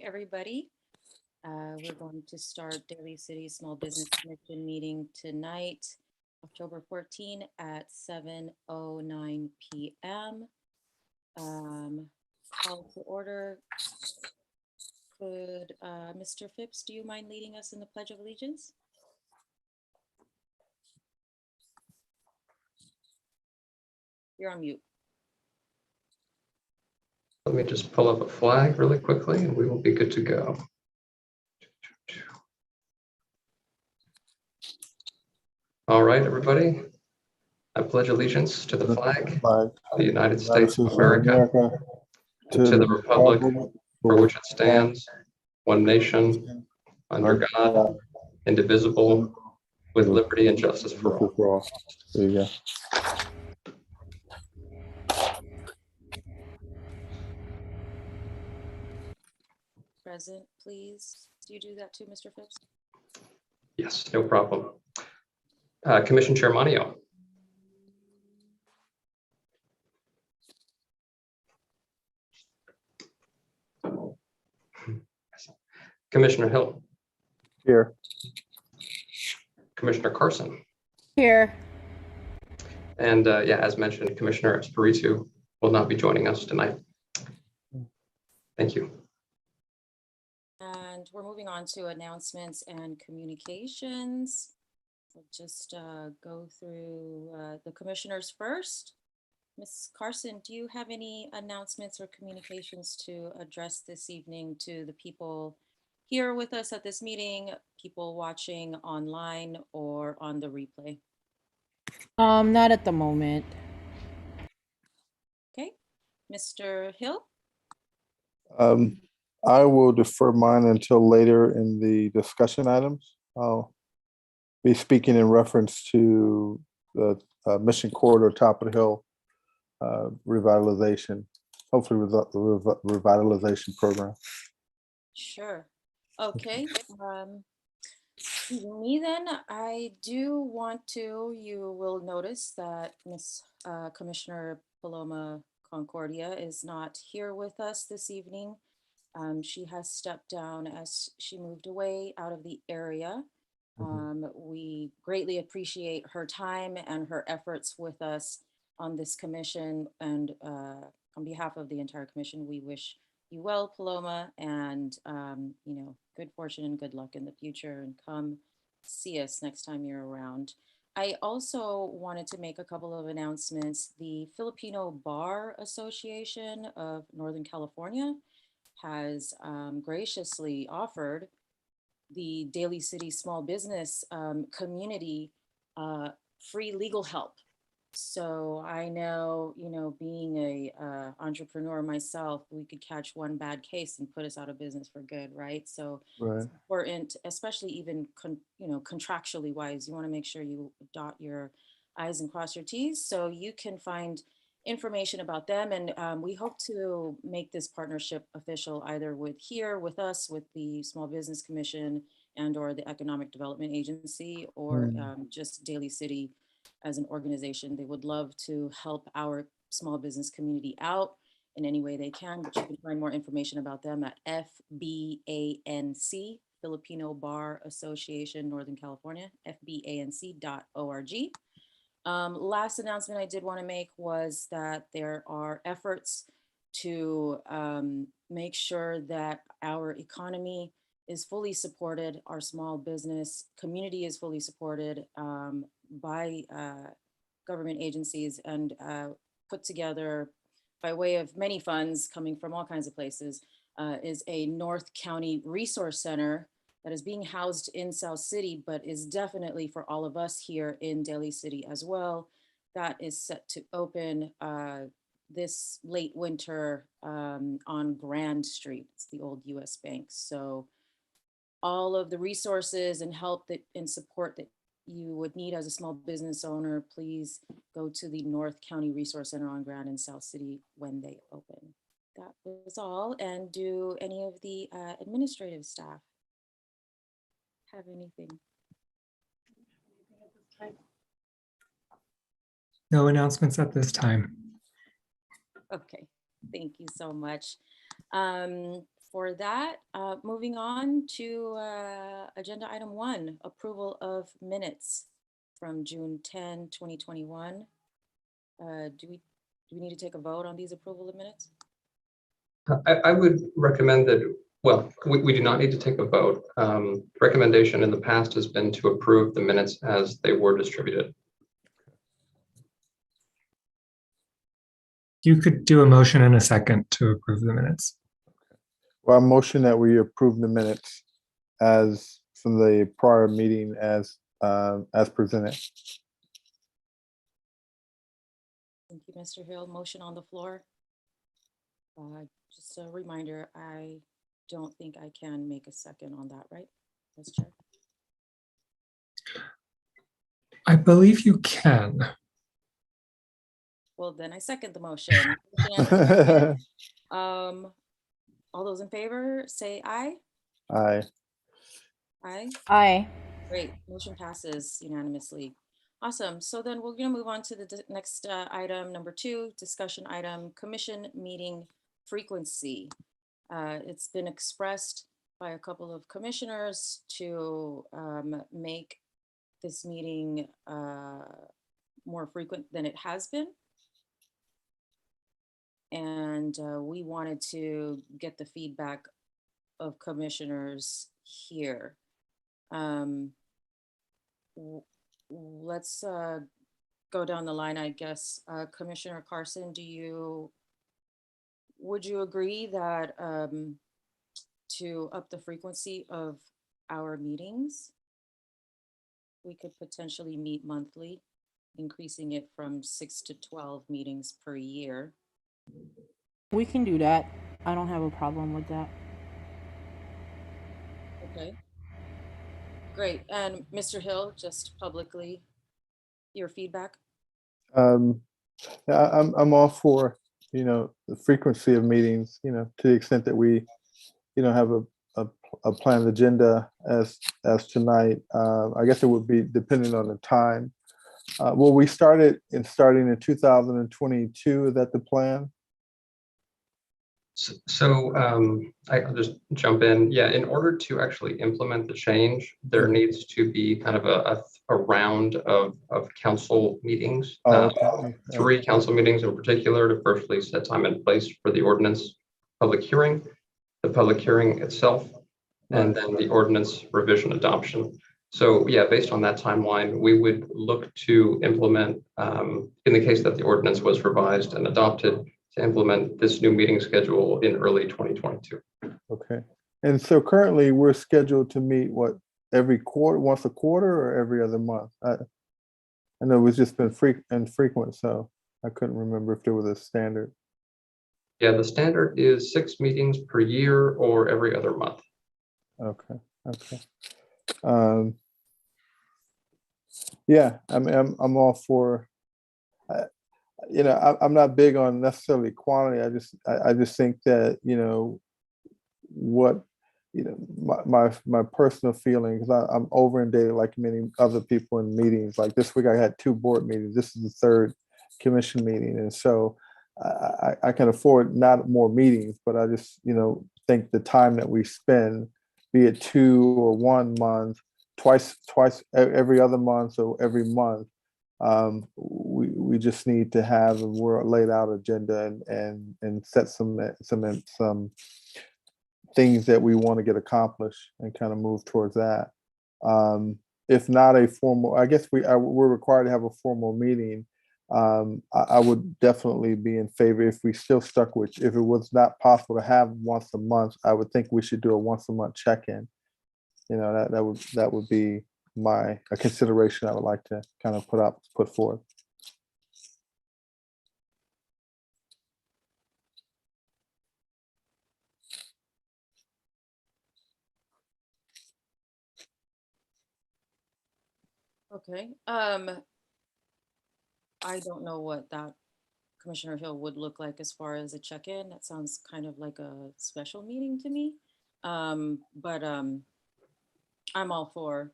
everybody. We're going to start Daly City Small Business Commission meeting tonight, October 14 at 7:09 p.m. Call to order. Could Mr. Phipps, do you mind leading us in the Pledge of Allegiance? You're on mute. Let me just pull up a flag really quickly and we will be good to go. All right, everybody. I pledge allegiance to the flag of the United States of America, and to the republic for which it stands, one nation, under God, indivisible, with liberty and justice for all. There you go. Present, please. Do you do that too, Mr. Phipps? Yes, no problem. Commission Chair Manio. Commissioner Hill. Here. Commissioner Carson. Here. And yeah, as mentioned, Commissioner Espiritu will not be joining us tonight. Thank you. And we're moving on to announcements and communications. We'll just go through the commissioners first. Ms. Carson, do you have any announcements or communications to address this evening to the people here with us at this meeting, people watching online or on the replay? Not at the moment. Okay, Mr. Hill? I will defer mine until later in the discussion items. I'll be speaking in reference to the Mission Corridor Top of the Hill revitalization, hopefully revitalization program. Sure. Okay. Me then, I do want to, you will notice that Miss Commissioner Paloma Concordia is not here with us this evening. She has stepped down as she moved away out of the area. We greatly appreciate her time and her efforts with us on this commission, and on behalf of the entire commission, we wish you well, Paloma, and you know, good fortune and good luck in the future, and come see us next time you're around. I also wanted to make a couple of announcements. The Filipino Bar Association of Northern California has graciously offered the Daly City small business community free legal help. So I know, you know, being a entrepreneur myself, we could catch one bad case and put us out of business for good, right? So it's important, especially even you know, contractually wise, you want to make sure you dot your I's and cross your T's. So you can find information about them, and we hope to make this partnership official either with us, with the Small Business Commission and or the Economic Development Agency, or just Daly City as an organization. They would love to help our small business community out in any way they can, but you can find more information about them at FBANC, Filipino Bar Association, Northern California, fbanc.org. Last announcement I did want to make was that there are efforts to make sure that our economy is fully supported, our small business community is fully supported by government agencies, and put together by way of many funds coming from all kinds of places, is a North County Resource Center that is being housed in South City, but is definitely for all of us here in Daly City as well. That is set to open this late winter on Grand Street. It's the old US Bank. So all of the resources and help and support that you would need as a small business owner, please go to the North County Resource Center on Grand in South City when they open. That was all. And do any of the administrative staff have anything? No announcements at this time. Okay, thank you so much. for that. Moving on to agenda item 1, approval of minutes from June 10, 2021. Do we need to take a vote on these approval of minutes? I would recommend that, well, we do not need to take a vote. Recommendation in the past has been to approve the minutes as they were distributed. You could do a motion and a second to approve the minutes. Well, I motion that we approve the minutes as from the prior meeting as presented. Thank you, Mr. Hill. Motion on the floor. Just a reminder, I don't think I can make a second on that, right, Vice Chair? I believe you can. Well, then I second the motion. Motion and a second. All those in favor, say aye. Aye. Aye. Aye. Great, motion passes unanimously. Awesome, so then we're gonna move on to the next item, number 2, discussion item, commission meeting frequency. It's been expressed by a couple of commissioners to make this meeting more frequent than it has been. And we wanted to get the feedback of commissioners here. Let's go down the line, I guess. Commissioner Carson, would you agree that to up the frequency of our meetings, we could potentially meet monthly, increasing it from 6 to 12 meetings per year? We can do that. I don't have a problem with that. Okay. Great. And Mr. Hill, just publicly, your feedback? Yeah, I'm all for, the frequency of meetings, to the extent that we, have a planned agenda as tonight. I guess it would be depending on the time. Well, we starting in 2022. Is that the plan? So I'll just jump in. Yeah, in order to actually implement the change, there needs to be kind of a round of council meetings, Oh, okay. 3 council meetings in particular, to firstly set time and place for the ordinance public hearing, the public hearing itself, and then the ordinance revision adoption. So yeah, based on that timeline, we would look to implement, in the case that the ordinance was revised and adopted, to implement this new meeting schedule in early 2022. Okay. And so currently we're scheduled to meet every quarter, once a quarter, or every other month? I know it's just been infrequent, so I couldn't remember if there was a standard. Yeah, the standard is 6 meetings per year or every other month. Okay. Okay. Yeah, I mean, I'm all for. I'm not big on necessarily quantity. I just think that what my personal feeling, because I'm over in Daly like many other people in meetings. Like this week, I had 2 board meetings. This is the 3rd commission meeting, and so I can afford not more meetings, but I just think the time that we spend, be it 2 or 1 month, twice every other month, or every month. We just need to have a laid out agenda and set some things that we want to get accomplished and kind of move towards that. If not a formal, I guess we're required to have a formal meeting. I would definitely be in favor if we still stuck with, if it was not possible to have once a month, I would think we should do a once a month check-in. That would be a consideration I would like to kind of put forth. Okay. I don't know what that Commissioner Hill would look like as far as a check-in. That sounds kind of like a special meeting to me. But I'm all for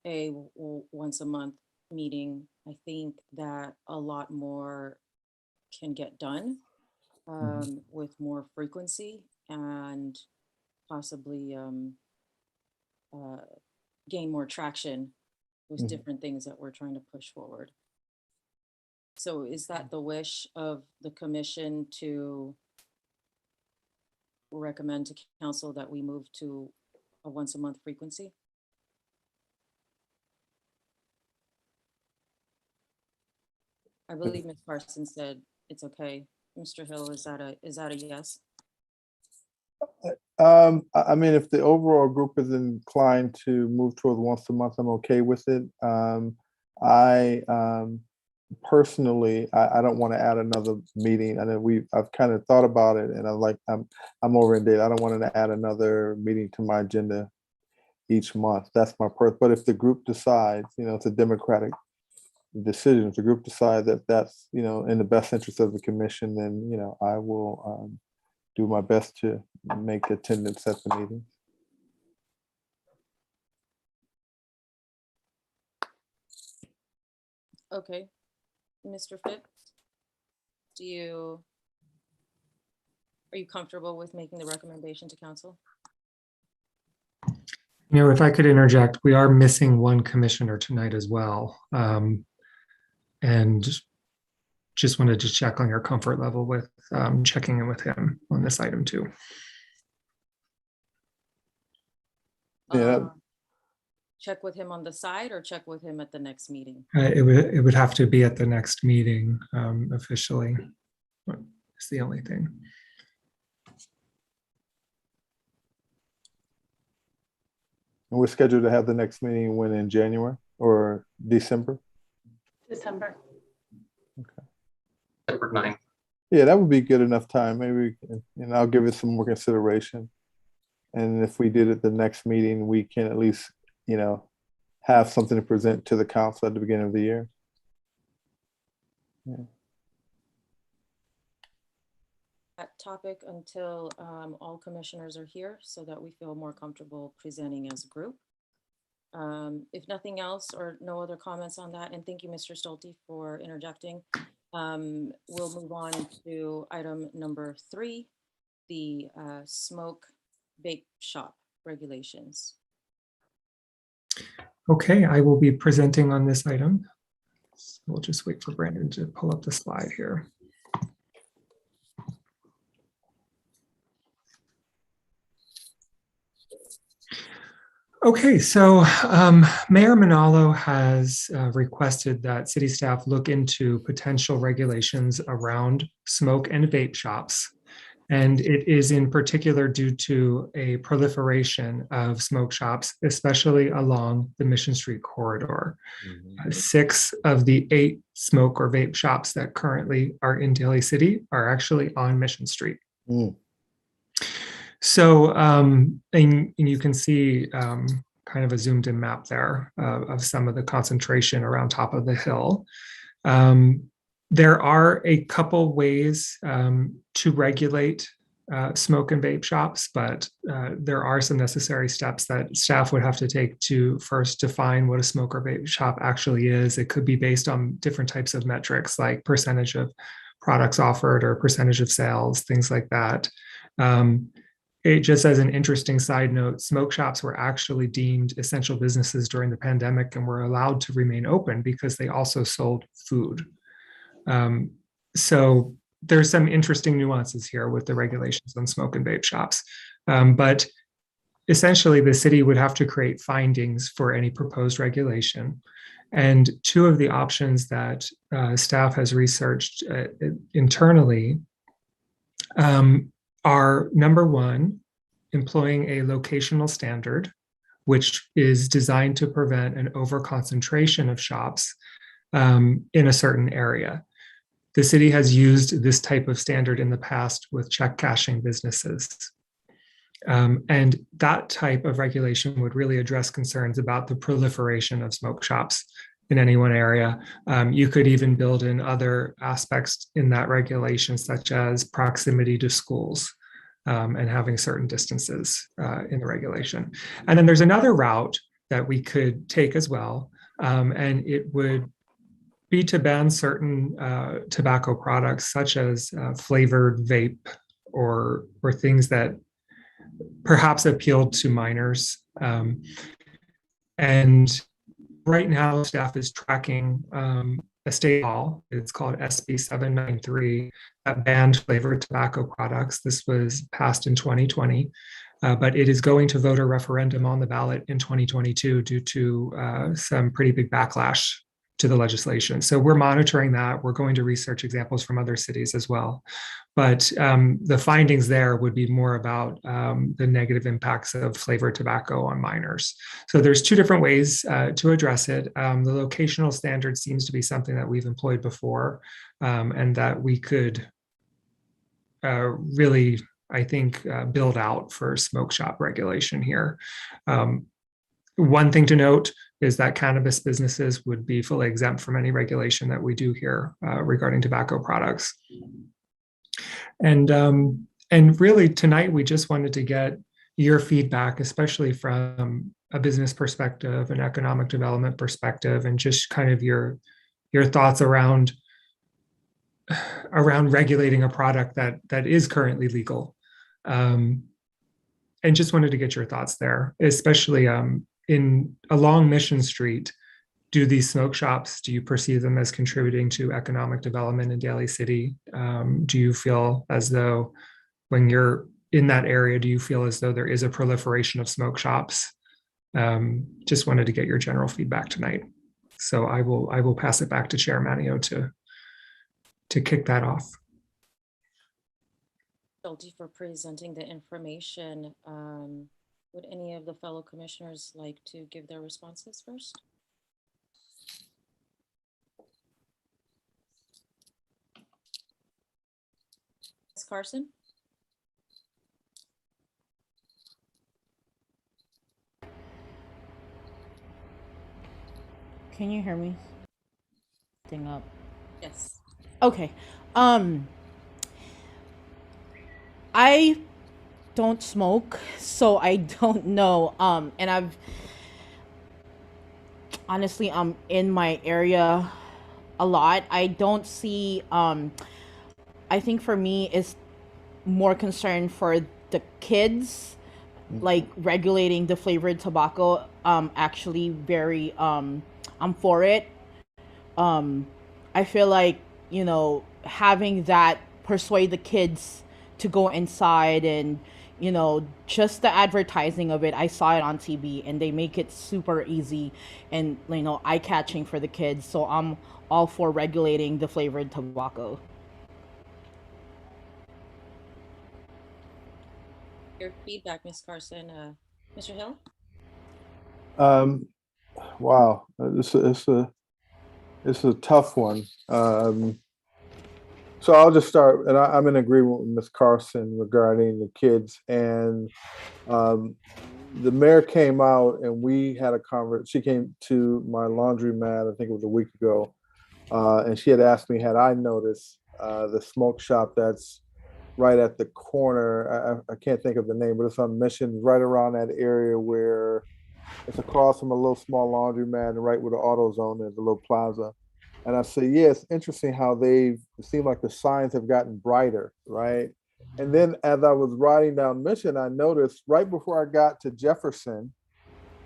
a once a month meeting. I think that a lot more can get done with more frequency, and possibly gain more traction with Mhm. different things that we're trying to push forward. So is that the wish of the commission to recommend to council that we move to a once a month frequency? I believe Ms. Parsons said it's okay. Mr. Hill, is that a yes? I mean, if the overall group is inclined to move towards once a month, I'm okay with it. I personally, I don't want to add another meeting. I know I've kind of thought about it, and I'm over in date. I don't want to add another meeting to my agenda each month. That's my But if the group decides, it's a democratic decision. If the group decides that that's in the best interest of the commission, then I will do my best to make attendance at the meeting. Okay. Mr. Phipps, are you comfortable with making the recommendation to council? If I could interject, we are missing one commissioner tonight as well. And just wanted to check on your comfort level with checking in with him on this item too. Yeah. Check with him on the side or check with him at the next meeting? It would have to be at the next meeting officially. It's the only thing. And we're scheduled to have the next meeting when, in January or December? December. December 9th. Yeah, that would be good enough time. Maybe, and I'll give it some more consideration. And if we did it the next meeting, we can at least, have something to present to the council at the beginning of the year. Yeah. That topic until all commissioners are here so that we feel more comfortable presenting as a group. If nothing else or no other comments on that, and thank you, Mr. Stolte, for interjecting. We'll move on to item number 3, the smoke vape shop regulations. Okay, I will be presenting on this item. So we'll just wait for Brandon to pull up the slide here. Okay, so Mayor Manalo has requested that city staff look into potential regulations around smoke and vape shops. And it is in particular due to a proliferation of smoke shops, especially along the Mission Street corridor. 6 of the 8 smoke or vape shops that currently are in Daly City are actually on Mission Street. So, and you can see kind of a zoomed in map there of some of the concentration around top of the hill. There are a couple ways to regulate smoke and vape shops, but there are some necessary steps that staff would have to take to first define what a smoke or vape shop actually is. It could be based on different types of metrics like percentage of products offered or percentage of sales, things like that. It just as an interesting side note, smoke shops were actually deemed essential businesses during the pandemic and were allowed to remain open because they also sold food. So there's some interesting nuances here with the regulations on smoke and vape shops. But essentially the city would have to create findings for any proposed regulation. And 2 of the options that staff has researched internally are, number 1, employing a locational standard, which is designed to prevent an overconcentration of shops in a certain area. The city has used this type of standard in the past with check cashing businesses. And that type of regulation would really address concerns about the proliferation of smoke shops in any one area. You could even build in other aspects in that regulation, such as proximity to schools and having certain distances in the regulation. And then there's another route that we could take as well, and it would be to ban certain tobacco products, such as flavored vape or things that perhaps appealed to minors. And right now, staff is tracking a state law. It's called SB 793 that banned flavored tobacco products. This was passed in 2020, but it is going to voter referendum on the ballot in 2022 due to some pretty big backlash to the legislation. So we're monitoring that. We're going to research examples from other cities as well. But the findings there would be more about the negative impacts of flavored tobacco on minors. So there's two different ways to address it. The locational standard seems to be something that we've employed before, and that we could really, I think, build out for smoke shop regulation here. One thing to note is that cannabis businesses would be fully exempt from any regulation that we do here regarding tobacco products. And really tonight, we just wanted to get your feedback, especially from a business perspective, an economic development perspective, and just kind of your thoughts around regulating a product that is currently legal. And just wanted to get your thoughts there, especially along Mission Street. Do these smoke shops, do you perceive them as contributing to economic development in Daly City? Do you feel as though when you're in that area, do you feel as though there is a proliferation of smoke shops? Just wanted to get your general feedback tonight. So I will pass it back to Chair Manio to kick that off. Schulte for presenting the information. Would any of the fellow commissioners like to give their responses first? Ms. Carson? Can you hear me? Thing up. Yes. Okay. I don't smoke, so I don't know. And I've honestly, I'm in my area a lot. I don't see. I think for me, it's more concern for the kids, like regulating the flavored tobacco. Actually, very. I'm for it. I feel like, having that persuade the kids to go inside, and just the advertising of it. I saw it on TV, and they make it super easy and eye-catching for the kids. So I'm all for regulating the flavored tobacco. Your feedback, Ms. Carson. Mr. Hill? Wow, it's a tough one. So I'll just start, and I'm in agreement with Ms. Carson regarding the kids. And the mayor came out, and we had a conversation. She came to my laundromat, I think it was a week ago, and she had asked me, had I noticed the smoke shop that's right at the corner. I can't think of the name, but it's on Mission, right around that area where it's across from a little small laundromat, and right where the AutoZone is, a little plaza. And I say, yeah, it's interesting how it seemed like the signs have gotten brighter, right? And then as I was riding down Mission, I noticed right before I got to Jefferson,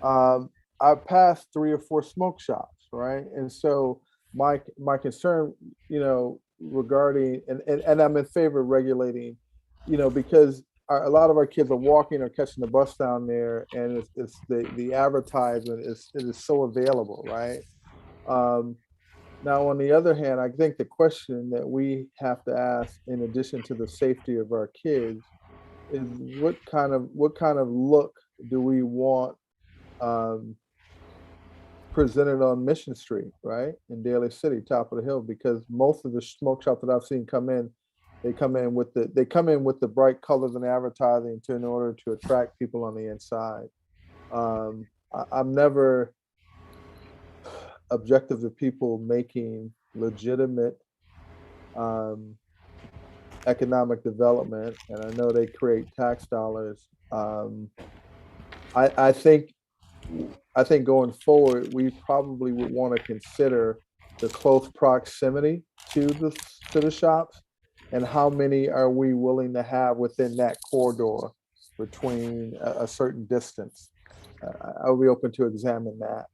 I passed 3 or 4 smoke shops, right? And so my concern, regarding, and I'm in favor of regulating, because a lot of our kids are walking or catching the bus down there, and it's the advertisement it is so available, right? Now, on the other hand, I think the question that we have to ask, in addition to the safety of our kids, is what kind of look do we want presented on Mission Street, right, in Daly City, top of the hill? Because most of the smoke shops that I've seen come in, they come in with the bright colors and advertising in order to attract people on the inside. I'm never objective to people making legitimate economic development, and I know they create tax dollars. I think going forward, we probably would want to consider the close proximity to the shops, and how many are we willing to have within that corridor. between a certain distance. I would be open to examine that.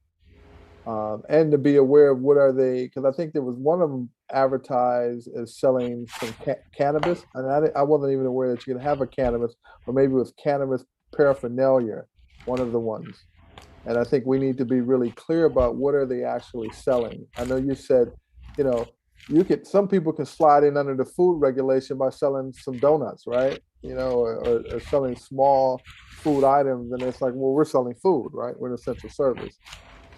And to be aware of what are they, because I think there was one of them advertised as selling some cannabis, and I wasn't even aware that you could have a cannabis, or maybe it was cannabis paraphernalia, one of the ones. And I think we need to be really clear about what are they actually selling. I know you said, you know, some people can slide in under the food regulation by selling some donuts, right? You know, or selling small food items, and it's like, well, we're selling food, right? We're an essential service.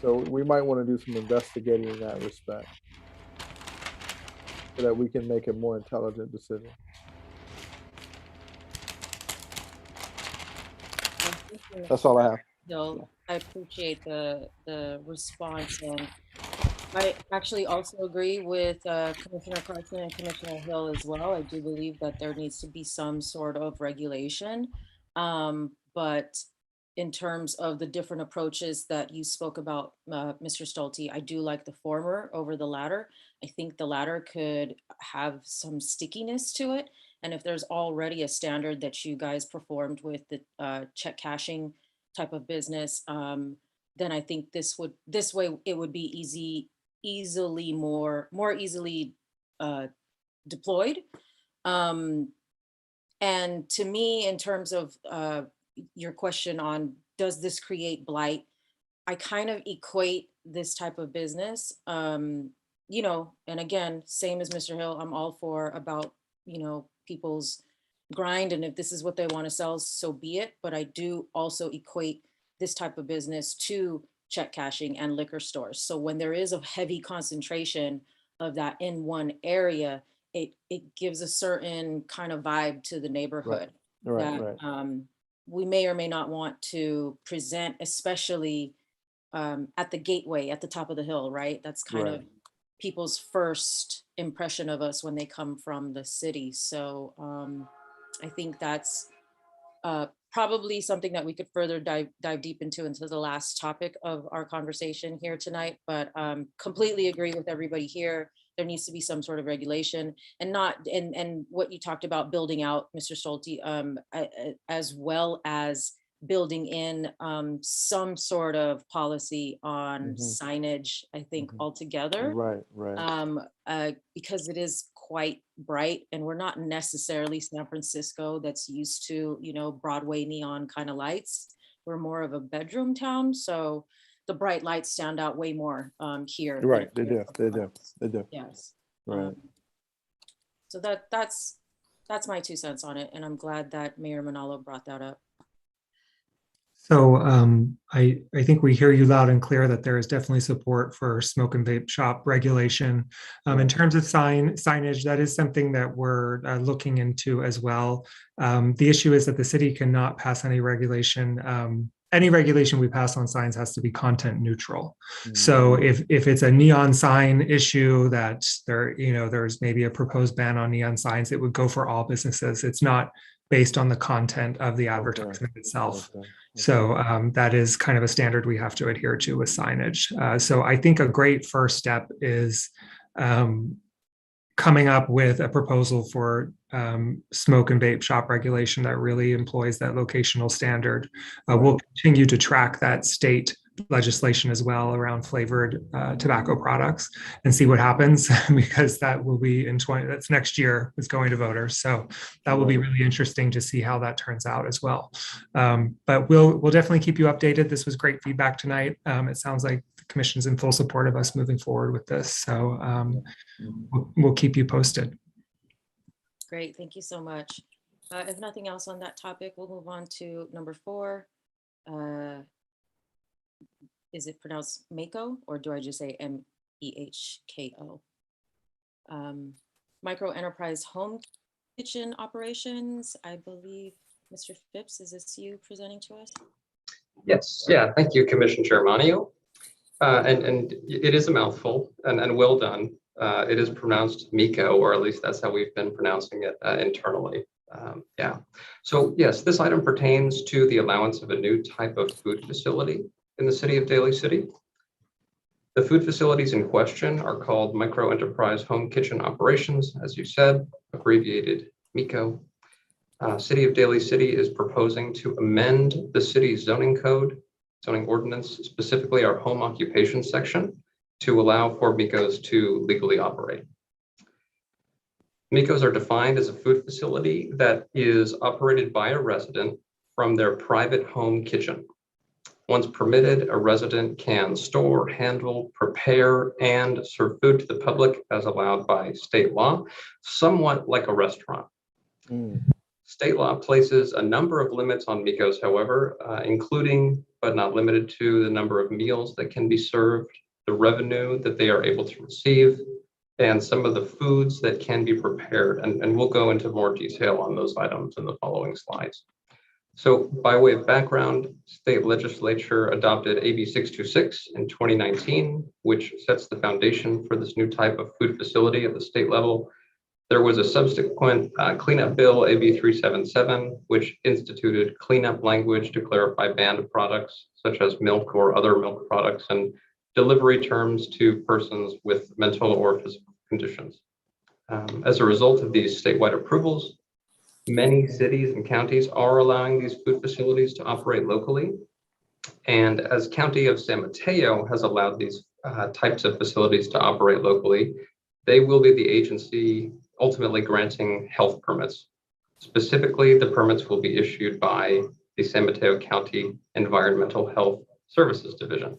So we might want to do some investigating in that respect so that we can make a more intelligent decision. That's all I have. Bill, I appreciate the response, and I actually also agree with Commissioner Carson and Commissioner Hill as well. I do believe that there needs to be some sort of regulation. But in terms of the different approaches that you spoke about, Mr. Stolte, I do like the former over the latter. I think the latter could have some stickiness to it. And if there's already a standard that you guys performed with the check cashing type of business, then I think this way it would be easily more easily deployed. And to me, in terms of your question on does this create blight, I kind of equate this type of business, you know, and again, same as Mr. Hill, I'm all for about, you know, people's grind, and if this is what they want to sell, so be it. But I do also equate this type of business to check cashing and liquor stores. So when there is a heavy concentration of that in one area, it gives a certain kind of vibe to the neighborhood that we may or may not want to present, especially at the gateway at the top of the hill, right? That's kind of people's first impression of us when they come from the city. So I think that's probably something that we could further dive deep into the last topic of our conversation here tonight. But completely agree with everybody here. There needs to be some sort of regulation, and not and what you talked about building out, Mr. Stolte, as well as building in some sort of policy on signage, I think altogether. Because it is quite bright, and we're not necessarily San Francisco that's used to, you know, Broadway neon kind of lights. We're more of a bedroom town, so the bright lights stand out way more here. Right, they do. Yes. Right. So that's my 2 cents on it, and I'm glad that Mayor Manalo brought that up. So I think we hear you loud and clear that there is definitely support for smoke and vape shop regulation. In terms of signage, that is something that we're looking into as well. The issue is that the city cannot pass any regulation. Any regulation we pass on signs has to be content neutral. So if it's a neon sign issue that there's maybe a proposed ban on neon signs, it would go for all businesses. It's not based on the content of the advertisement itself. So that is kind of a standard we have to adhere to with signage. So I think a great first step is coming up with a proposal for smoke and vape shop regulation that really employs that locational standard. We'll continue to track that state legislation as well around flavored tobacco products and see what happens, because that will be that's next year is going to voters. So that will be really interesting to see how that turns out as well. But we'll definitely keep you updated. This was great feedback tonight. It sounds like the commission's in full support of us moving forward with this. So we'll keep you posted. Great, thank you so much. If nothing else on that topic, we'll move on to number 4. Is it pronounced Mako, or do I just say MEHKO? Micro enterprise home kitchen operations. I believe, Mr. Phipps, is this you presenting to us? Yes, yeah, thank you, Commissioner Manio. And it is a mouthful, and well done. It is pronounced Miko, or at least that's how we've been pronouncing it internally. Yeah. So yes, this item pertains to the allowance of a new type of food facility in the city of Daly City. The food facilities in question are called Micro Enterprise Home Kitchen Operations, as you said, abbreviated MICO. City of Daly City is proposing to amend the city's zoning ordinance, specifically our home occupation section, to allow for MICOs to legally operate. MICOs are defined as a food facility that is operated by a resident from their private home kitchen. Once permitted, a resident can store, handle, prepare, and serve food to the public as allowed by state law, somewhat like a restaurant. State law places a number of limits on MICOs, however, including but not limited to the number of meals that can be served, the revenue that they are able to receive, and some of the foods that can be prepared. And we'll go into more detail on those items in the following slides. So by way of background, state legislature adopted AB 626 in 2019, which sets the foundation for this new type of food facility at the state level. There was a subsequent cleanup bill, AB 377, which instituted cleanup language to clarify banned products such as milk or other milk products and delivery terms to persons with mental or physical conditions. As a result of these statewide approvals, many cities and counties are allowing these food facilities to operate locally. And as County of San Mateo has allowed these types of facilities to operate locally, they will be the agency ultimately granting health permits. Specifically, the permits will be issued by the San Mateo County Environmental Health Services Division.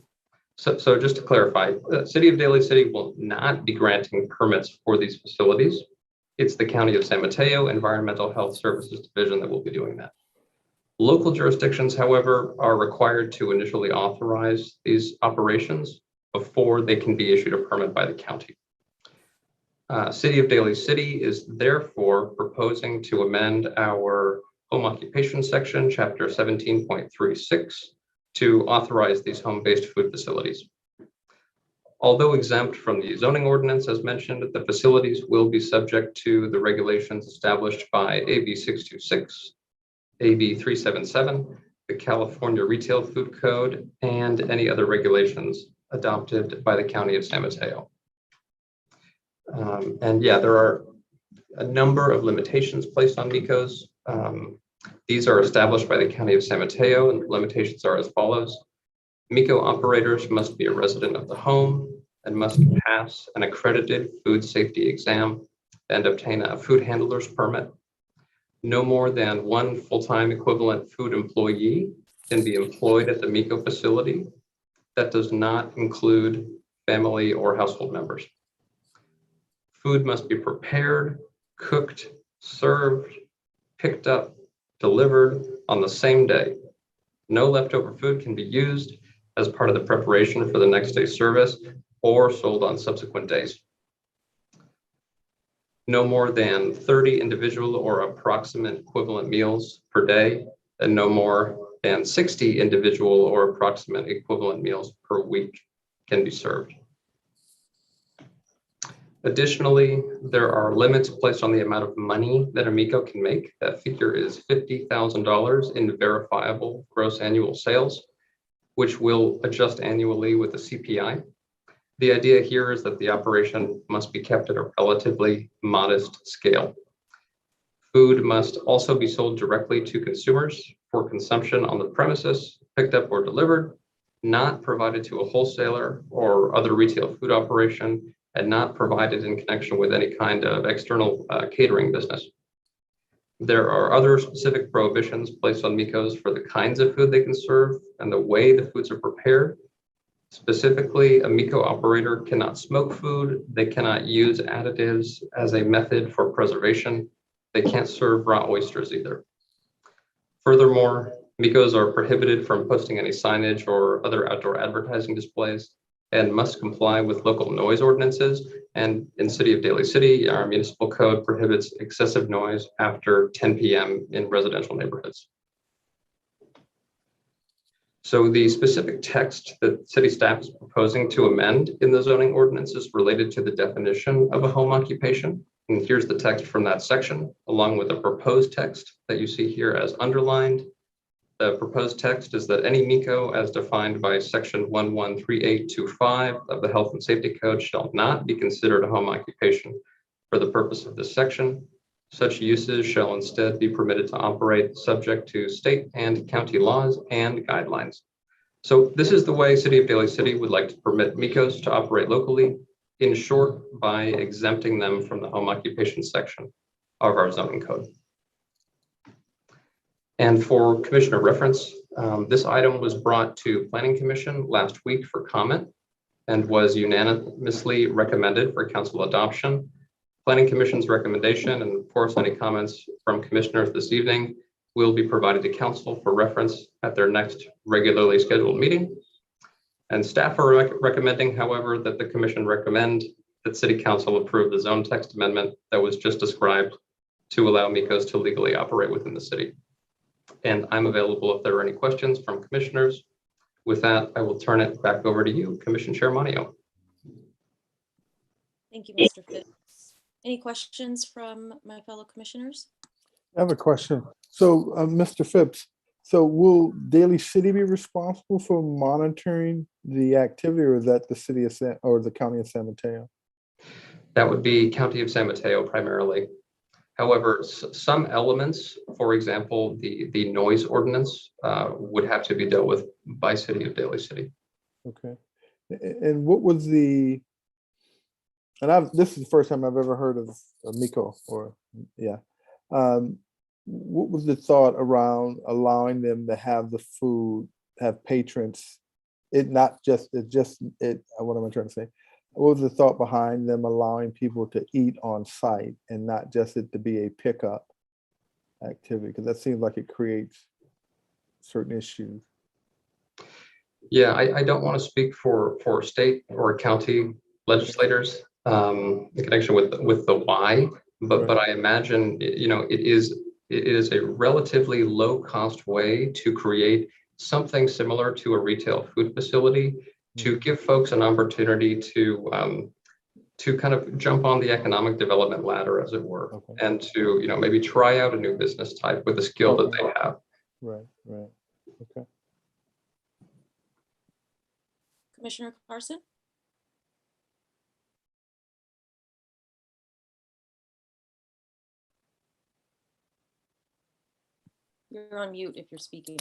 So just to clarify, the City of Daly City will not be granting permits for these facilities. It's the County of San Mateo Environmental Health Services Division that will be doing that. Local jurisdictions, however, are required to initially authorize these operations before they can be issued a permit by the county. City of Daly City is therefore proposing to amend our home occupation section, chapter 17.36, to authorize these home-based food facilities. Although exempt from the zoning ordinance, as mentioned, the facilities will be subject to the regulations established by AB 626, AB 377, the California Retail Food Code, and any other regulations adopted by the County of San Mateo. And yeah, there are a number of limitations placed on MICOs. These are established by the County of San Mateo, and the limitations are as follows. MICO operators must be a resident of the home and must pass an accredited food safety exam and obtain a food handler's permit. No more than one full-time equivalent food employee can be employed at the MICO facility. That does not include family or household members. Food must be prepared, cooked, served, picked up, delivered on the same day. No leftover food can be used as part of the preparation for the next day's service or sold on subsequent days. No more than 30 individual or approximate equivalent meals per day, and no more than 60 individual or approximate equivalent meals per week can be served. Additionally, there are limits placed on the amount of money that a MICO can make. That figure is $50,000 in verifiable gross annual sales, which will adjust annually with the CPI. The idea here is that the operation must be kept at a relatively modest scale. Food must also be sold directly to consumers for consumption on the premises, picked up or delivered, not provided to a wholesaler or other retail food operation, and not provided in connection with any kind of external catering business. There are other specific prohibitions placed on MICOs for the kinds of food they can serve and the way the foods are prepared. Specifically, a MICO operator cannot smoke food. They cannot use additives as a method for preservation. They can't serve raw oysters either. Furthermore, MICOs are prohibited from posting any signage or other outdoor advertising displays and must comply with local noise ordinances. And in City of Daly City, our municipal code prohibits excessive noise after 10 p.m. in residential neighborhoods. So the specific text that city staff is proposing to amend in the zoning ordinance is related to the definition of a home occupation. And here's the text from that section, along with the proposed text that you see here as underlined. The proposed text is that any MICO as defined by section 113825 of the Health and Safety Code shall not be considered a home occupation for the purpose of this section. Such uses shall instead be permitted to operate subject to state and county laws and guidelines. So this is the way City of Daly City would like to permit MICOs to operate locally, in short, by exempting them from the home occupation section of our zoning code. And for Commissioner reference, this item was brought to Planning Commission last week for comment and was unanimously recommended for council adoption. Planning Commission's recommendation, and of course, any comments from commissioners this evening, will be provided to council for reference at their next regularly scheduled meeting. And staff are recommending, however, that the commission recommend that City Council approve the zone text amendment that was just described to allow MICOs to legally operate within the city. And I'm available if there are any questions from commissioners. With that, I will turn it back over to you, Commission Chair Monio. Thank you, Mr. Phipps. Any questions from my fellow commissioners? I have a question. So, Mr. Phipps, so will Daly City be responsible for monitoring the activity, or is that the city of or the county of San Mateo? That would be County of San Mateo primarily. However, some elements, for example, the noise ordinance would have to be dealt with by City of Daly City. Okay. And what was the, this is the first time I've ever heard of MICO, or yeah. What was the thought around allowing them to have the food, have patrons? What am I trying to say? What was the thought behind them allowing people to eat on site and not just it to be a pickup activity? Because that seems like it creates certain issues. Yeah, I don't want to speak for state or county legislators in connection with the why, but I imagine it is a relatively low cost way to create something similar to a retail food facility, to give folks an opportunity to kind of jump on the economic development ladder, as it were, and to maybe try out a new business type with a skill that they have. Right. Okay. Commissioner Carson? You're on mute if you're speaking.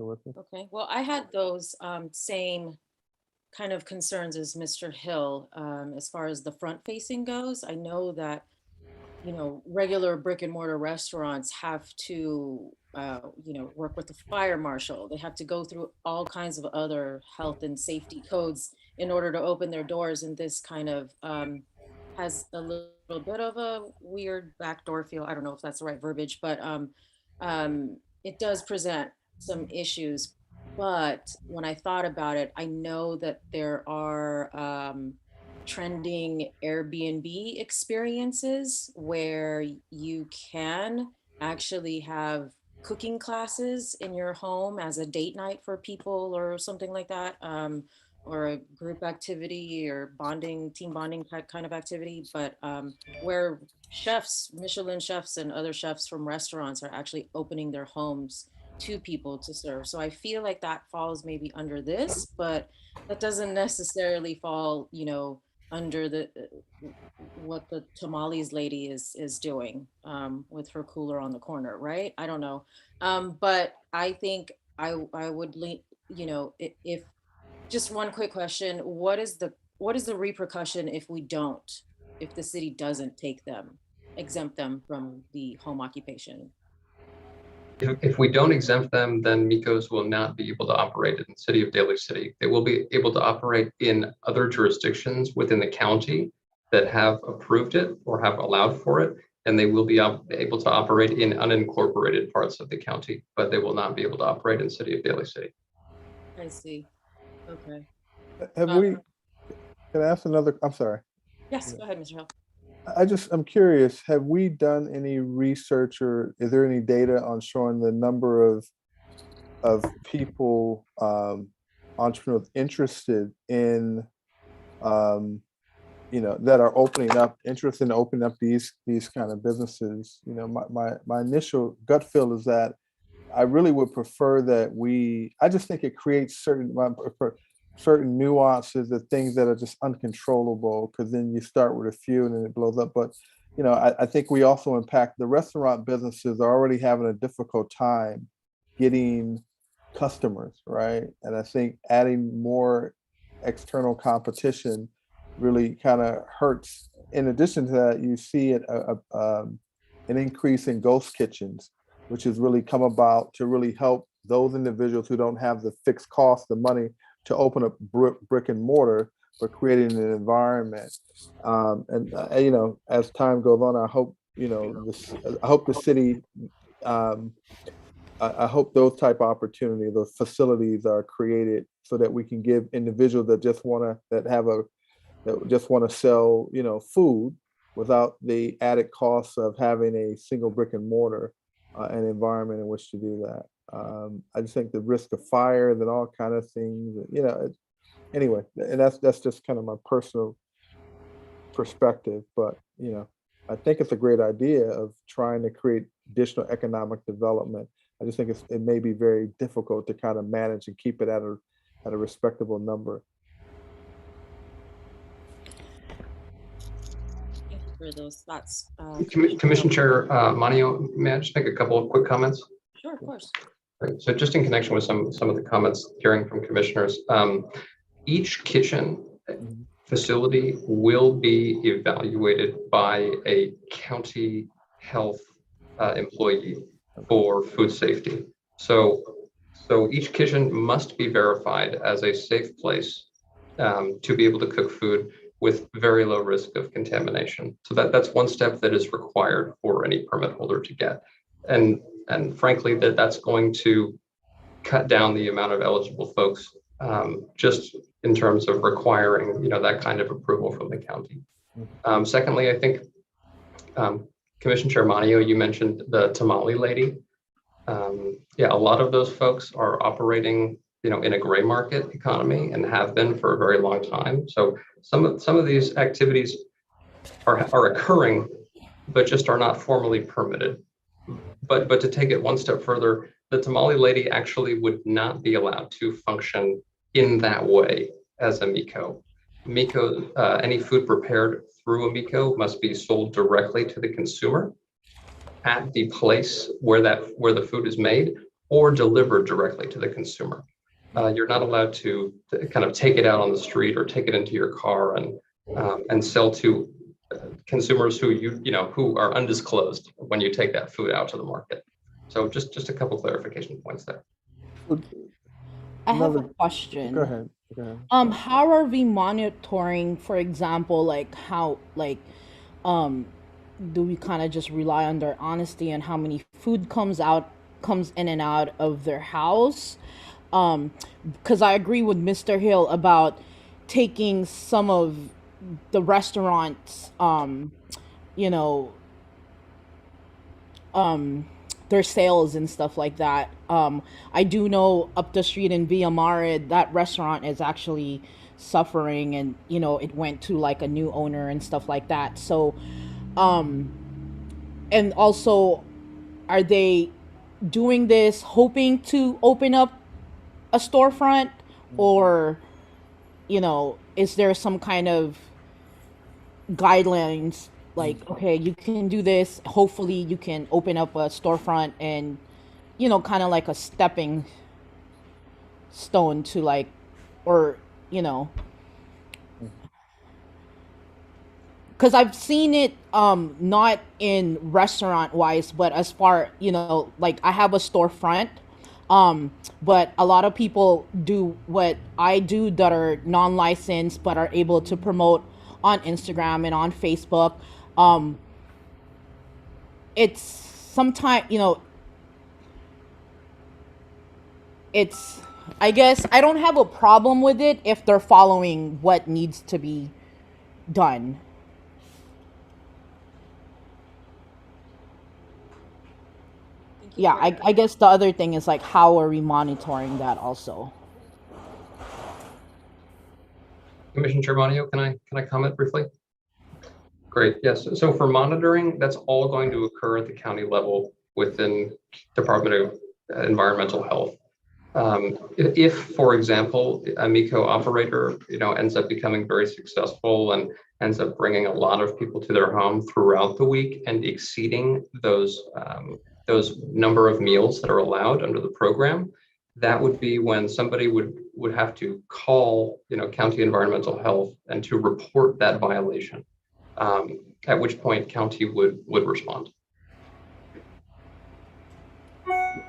Okay, well, I had those same kind of concerns as Mr. Hill as far as the front facing goes. I know that, regular brick and mortar restaurants have to, work with the fire marshal. They have to go through all kinds of other health and safety codes in order to open their doors. And this kind of has a little bit of a weird backdoor feel. I don't know if that's the right verbiage, but it does present some issues. But when I thought about it, I know that there are trending Airbnb experiences where you can actually have cooking classes in your home as a date night for people or something like that, or a group activity or team bonding type kind of activity, but where chefs, Michelin chefs and other chefs from restaurants are actually opening their homes to people to serve. So I feel like that falls maybe under this, but that doesn't necessarily fall, under the what the tamales lady is doing with her cooler on the corner, right? I don't know, but I think I would if just one quick question: what is the repercussion if the city doesn't exempt them from the home occupation? If we don't exempt them, then MICOs will not be able to operate in the City of Daly City. They will be able to operate in other jurisdictions within the county that have approved it or have allowed for it, and they will be able to operate in unincorporated parts of the county, but they will not be able to operate in the City of Daly City. I see. Okay. Can I ask another? I'm sorry. Yes, go ahead, Mr. Hill. I'm curious, have we done any research, or is there any data on showing the number of people, entrepreneurs interested in, that are interested in opening up these kind of businesses? My initial gut feel is that I really would prefer that I just think it creates certain nuances of things that are just uncontrollable, because then you start with a few and then it blows up. But, I think we also impact the restaurant businesses are already having a difficult time getting customers, right? And I think adding more external competition really kind of hurts. In addition to that, you see an increase in ghost kitchens, which has really come about to really help those individuals who don't have the fixed cost, the money to open up brick and mortar, but creating an environment. As time goes on, I hope, I hope the city, um, I hope those type of opportunities, those facilities are created so that we can give individuals that just want to sell, food without the added costs of having a single brick and mortar, an environment in which to do that. I just think the risk of fires and all kind of things, anyway, and that's just kind of my personal perspective. But I think it's a great idea of trying to create additional economic development. I just think it may be very difficult to kind of manage and keep it at a respectable number. Thank you for those thoughts. Commission Chair Manio, may I just make a couple of quick comments? Sure, of course. Right. So just in connection with some of the comments hearing from commissioners, each kitchen Mhm. facility will be evaluated by a county health employee for food safety. So each kitchen must be verified as a safe place to be able to cook food with very low risk of contamination. So that's one step that is required for any permit holder to get. And frankly, that's going to cut down the amount of eligible folks just in terms of requiring, that kind of approval from the county. Secondly, I think Commissioner Chair Manio, you mentioned the tamale lady. Yeah, a lot of those folks are operating, in a gray market economy and have been for a very long time. So some of these activities are occurring, but just are not formally permitted. But to take it one step further, the tamale lady actually would not be allowed to function in that way as a MECO. MECO, any food prepared through a MECO must be sold directly to the consumer at the place where the food is made, or delivered directly to the consumer. You're not allowed to kind of take it out on the street or take it into your car and sell to consumers who are undisclosed when you take that food out to the market. So just a couple clarification points there. I have a question. Go ahead. How are we monitoring, for example, like how, do we kind of just rely on their honesty and how many food comes in and out of their house? Because I agree with Mr. Hill about taking some of the restaurants, their sales and stuff like that. I do know up the street in Villa Mare, that restaurant is actually suffering, and it went to like a new owner and stuff like that. So, and also, are they doing this hoping to open up a storefront, or is there some kind of guidelines like, okay, you can do this, hopefully you can open up a storefront, and kind of like a stepping stone to like, or because I've seen it, not in restaurant wise, but as far, like I have a storefront, but a lot of people do what I do that are non-licensed but are able to promote on Instagram and on Facebook. It's sometimes, it's, I guess I don't have a problem with it if they're following what needs to be done. Yeah, I guess the other thing is like, how are we monitoring that also? Commissioner Chair Manio, can I comment briefly? Great. Yes. So for monitoring, that's all going to occur at the county level within Department environmental health. If, for example, a MECO operator, ends up becoming very successful and ends up bringing a lot of people to their home throughout the week and exceeding those number of meals that are allowed under the program, that would be when somebody would have to call, county environmental health and to report that violation. At which point county would respond.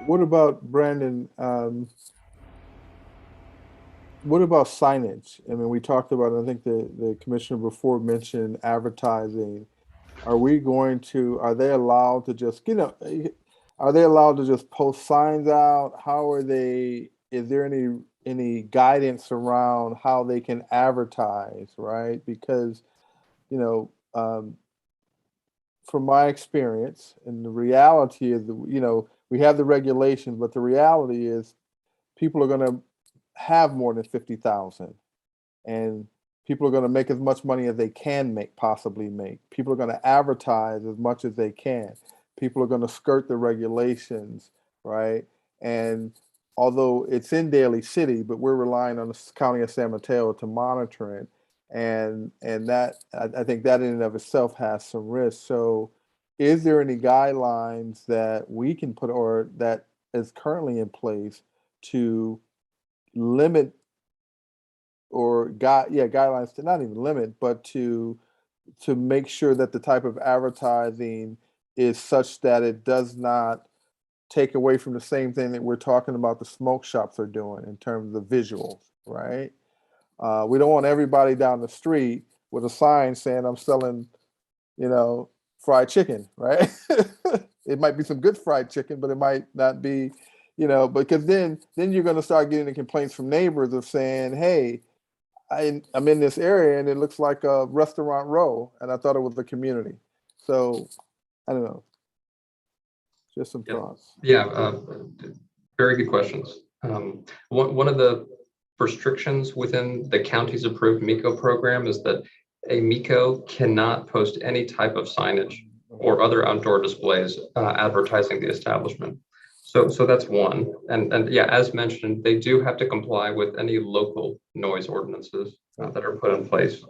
What about, Brandon, what about signage? I mean, we talked about, I think the commissioner before mentioned advertising. Are they allowed to just, are they allowed to just post signs out? Is there any guidance around how they can advertise, right? Because, from my experience, and the reality is, we have the regulations, but the reality is people are going to have more than 50,000, and people are going to make as much money as they can possibly make. People are going to advertise as much as they can. People are going to skirt the regulations, right? And although it's in Daly City, but we're relying on the county of San Mateo to monitor it. And that, I think that in and of itself has some risk. So is there any guidelines that we can put, or that is currently in place to limit, or guidelines to not even limit, but to make sure that the type of advertising is such that it does not take away from the same thing that we're talking about the smoke shops are doing in terms of visuals, right? We don't want everybody down the street with a sign saying I'm selling, fried chicken, right? It might be some good fried chicken, but it might not be, because then you're going to start getting the complaints from neighbors of saying, hey, I'm in this area and it looks like a restaurant row, and I thought it was a community. So I don't know. Just some thoughts. Yeah, very good questions. One of the restrictions within the county's approved MECO program is that a MECO cannot post any type of signage or other outdoor displays advertising the establishment. So that's one. And yeah, as mentioned, they do have to comply with any local noise ordinances that are put in place.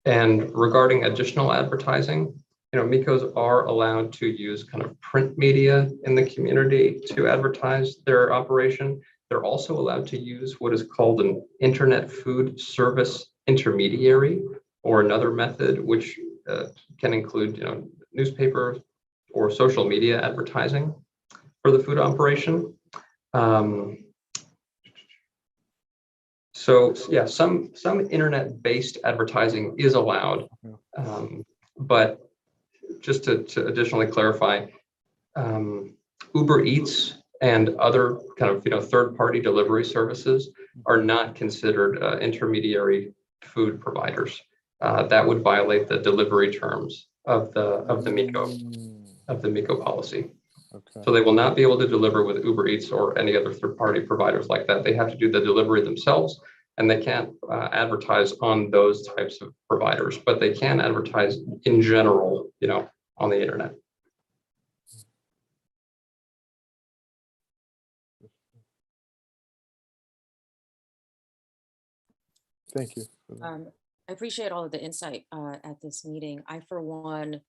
And regarding additional advertising, MECOs are allowed to use kind of print media in the community to advertise their operation. They're also allowed to use what is called an internet food service intermediary, or another method, which can include, newspaper or social media advertising for the food operation. So yeah, some internet-based advertising is allowed, but just to additionally clarify, Uber Eats and other kind of third-party delivery services are not considered intermediary food providers. That would violate the delivery terms of the MECO policy. Okay. So they will not be able to deliver with Uber Eats or any other third-party providers like that. They have to do the delivery themselves, and they can't advertise on those types of providers, but they can advertise in general, on the internet. Thank you. I appreciate all of the insight at this meeting. I, for one,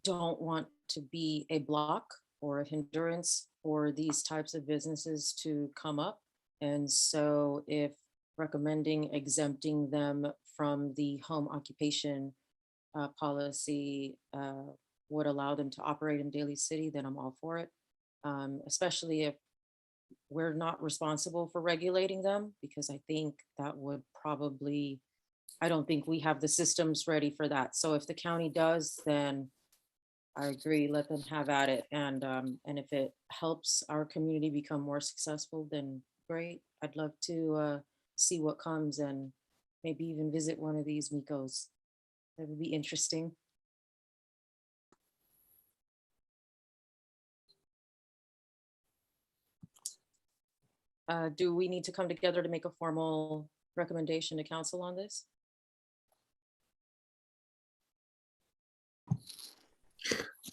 don't want to be a block or a hindrance for these types of businesses to come up. And so if recommending exempting them from the home occupation policy would allow them to operate in Daly City, then I'm all for it. Especially if we're not responsible for regulating them, because I think that would probably, I don't think we have the systems ready for that. So if the county does, then I agree, let them have at it. And if it helps our community become more successful, then great. I'd love to see what comes and maybe even visit one of these MECOs. That would be interesting. Do we need to come together to make a formal recommendation to council on this?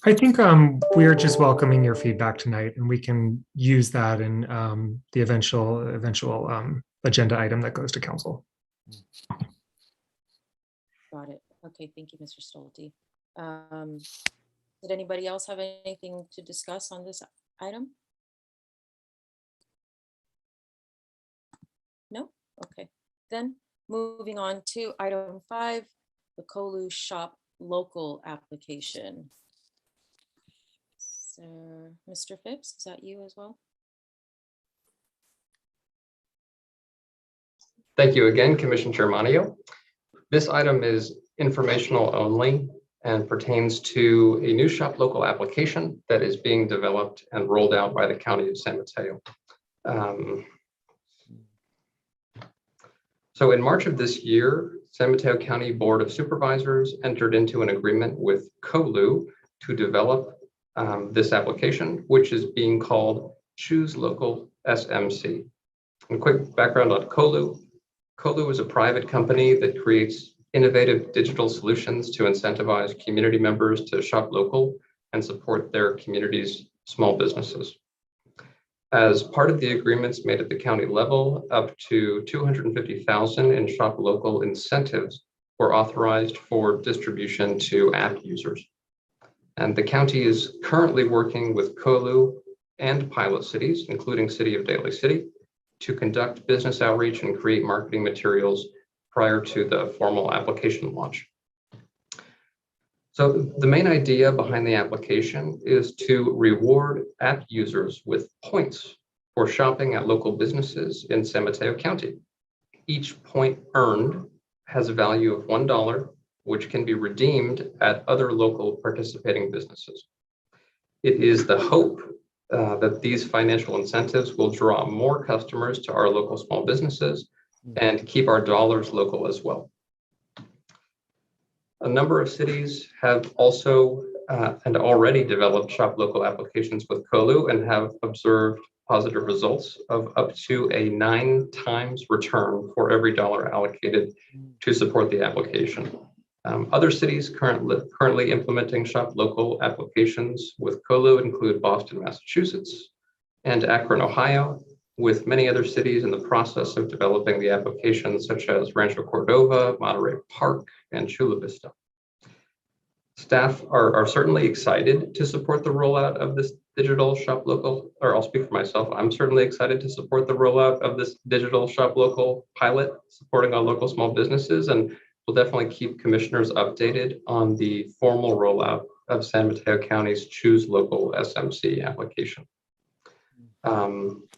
I think we are just welcoming your feedback tonight, and we can use that in the eventual agenda item that goes to council. Got it. Okay, thank you, Mr. Stolte. Did anybody else have anything to discuss on this item? No? Okay, then moving on to item 5, the Kolu Shop Local application. So, Mr. Phipps, is that you as well? Thank you again, Commission Chair Manio. This item is informational only and pertains to a new shop local application that is being developed and rolled out by the County of San Mateo. So in March of this year, San Mateo County Board of Supervisors entered into an agreement with Kolu to develop this application, which is being called Choose Local SMC. And quick background on Kolu. Kolu is a private company that creates innovative digital solutions to incentivize community members to shop local and support their community's small businesses. As part of the agreements made at the county level, up to $250,000 in shop local incentives were authorized for distribution to app users. And the county is currently working with Kolu and pilot cities, including City of Daly City, to conduct business outreach and create marketing materials prior to the formal application launch. So the main idea behind the application is to reward app users with points for shopping at local businesses in San Mateo County. Each point earned has a value of $1, which can be redeemed at other local participating businesses. It is the hope that these financial incentives will draw more customers to our local small businesses and keep our dollars local as well. A number of cities have also and already developed shop local applications with Kolu and have observed positive results of up to a 9 times return for every dollar allocated to support the application. Other cities currently implementing shop local applications with Kolu include Boston, Massachusetts, and Akron, Ohio, with many other cities in the process of developing the applications such as Rancho Cordova, Monterey Park, and Chula Vista. Staff are certainly excited to support the rollout of this digital shop local, or I'll speak for myself, I'm certainly excited to support the rollout of this digital shop local pilot supporting our local small businesses, and we'll definitely keep commissioners updated on the formal rollout of San Mateo County's Choose Local SMC application.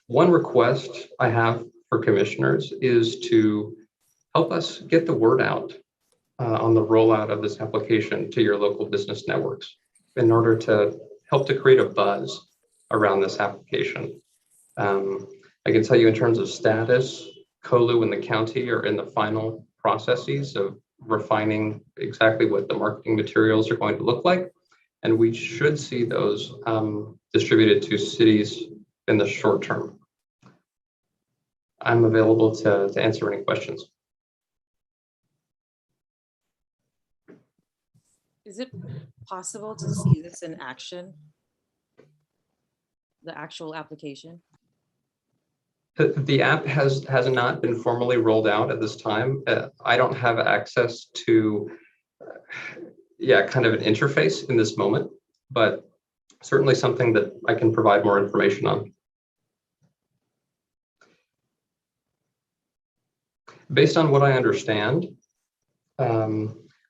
One request I have for commissioners is to help us get the word out on the rollout of this application to your local business networks in order to help to create a buzz around this application. I can tell you in terms of status, Kolu and the county are in the final processes of refining exactly what the marketing materials are going to look like. And we should see those distributed to cities in the short term. I'm available to answer any questions. Is it possible to see this in action? The actual application? The app has not been formally rolled out at this time. I don't have access to, kind of an interface in this moment, but certainly something that I can provide more information on. Based on what I understand,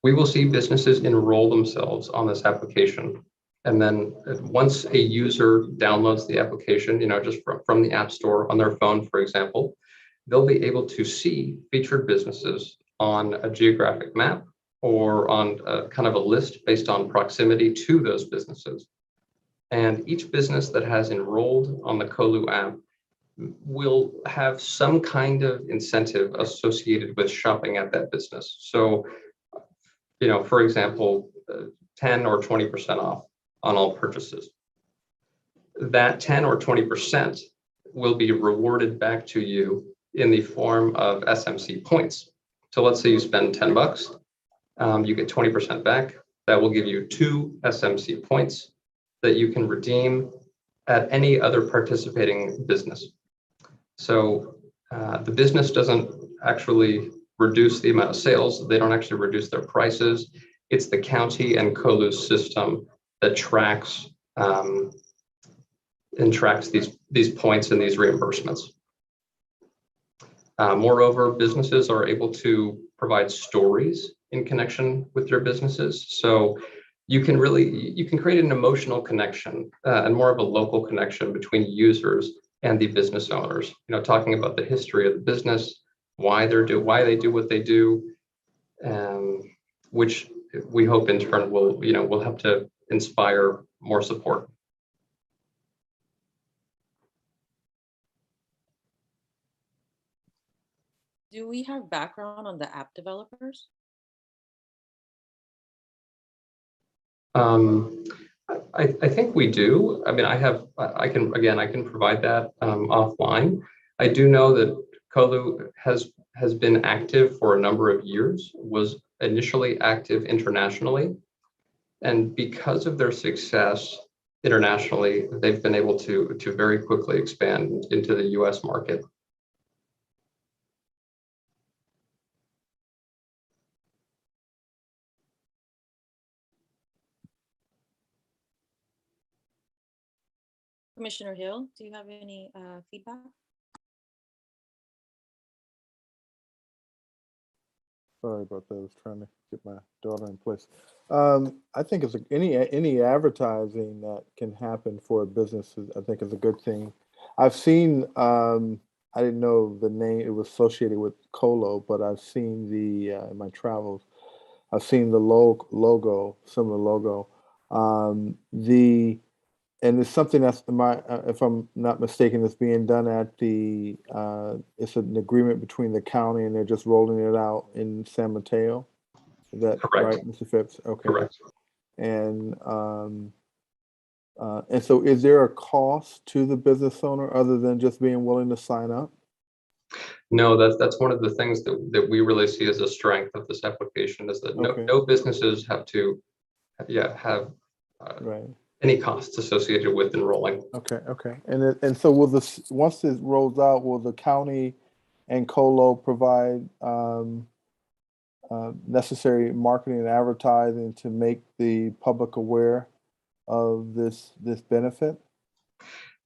we will see businesses enroll themselves on this application. And then once a user downloads the application, just from the App Store on their phone, for example, they'll be able to see featured businesses on a geographic map or on a kind of a list based on proximity to those businesses. And each business that has enrolled on the Kolu app will have some kind of incentive associated with shopping at that business. So, for example, 10 or 20% off on all purchases. That 10 or 20% will be rewarded back to you in the form of SMC points. So let's say you spend $10, you get 20% back. that will give you 2 SMC points that you can redeem at any other participating business. So the business doesn't actually reduce the amount of sales. They don't actually reduce their prices. It's the county and COLU's system that tracks these points and these reimbursements. Moreover, businesses are able to provide stories in connection with their businesses. So you can create an emotional connection and more of a local connection between users and the business owners. Talking about the history of the business, why they do what they do, which we hope in turn will help to inspire more support. Do we have background on the app developers? I think we do. I mean, I can provide that offline. I do know that COLU has been active for a number of years, was initially active internationally. And because of their success internationally, they've been able to very quickly expand into the US market. Commissioner Hill, do you have any feedback? Sorry about that. I was trying to get my daughter in place. I think it's any advertising that can happen for a business, I think is a good thing. I've seen, I didn't know the name, it was associated with Colo, but I've seen in my travels, I've seen the logo, similar logo. And it's something that's if I'm not mistaken, it's being done at it's an agreement between the county and they're just rolling it out in San Mateo. Is that Correct. right, Mr. Phipps? Okay. Correct. And so is there a cost to the business owner other than just being willing to sign up? No, that's one of the things that we really see as a strength of this application is that no businesses have to have Right. any costs associated with enrolling. Okay. And so once it rolls out, will the county and Colo provide necessary marketing and advertising to make the public aware of this benefit?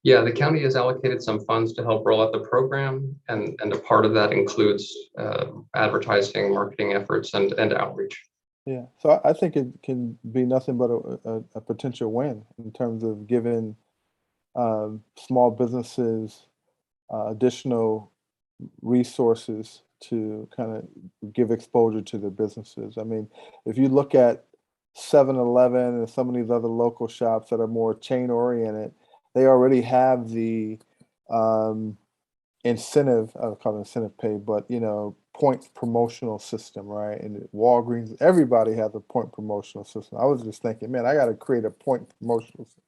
Yeah, the county has allocated some funds to help roll out the program, and a part of that includes advertising, marketing efforts, and outreach. Yeah, so I think it can be nothing but a potential win in terms of giving small businesses additional resources to kind of give exposure to their businesses. I mean, if you look at 7-Eleven and some of these other local shops that are more chain oriented, they already have the incentive, I don't call it incentive pay, but point promotional system, right? And Walgreens, everybody has a point promotional system. I was just thinking, man, I got to create a point promotional system.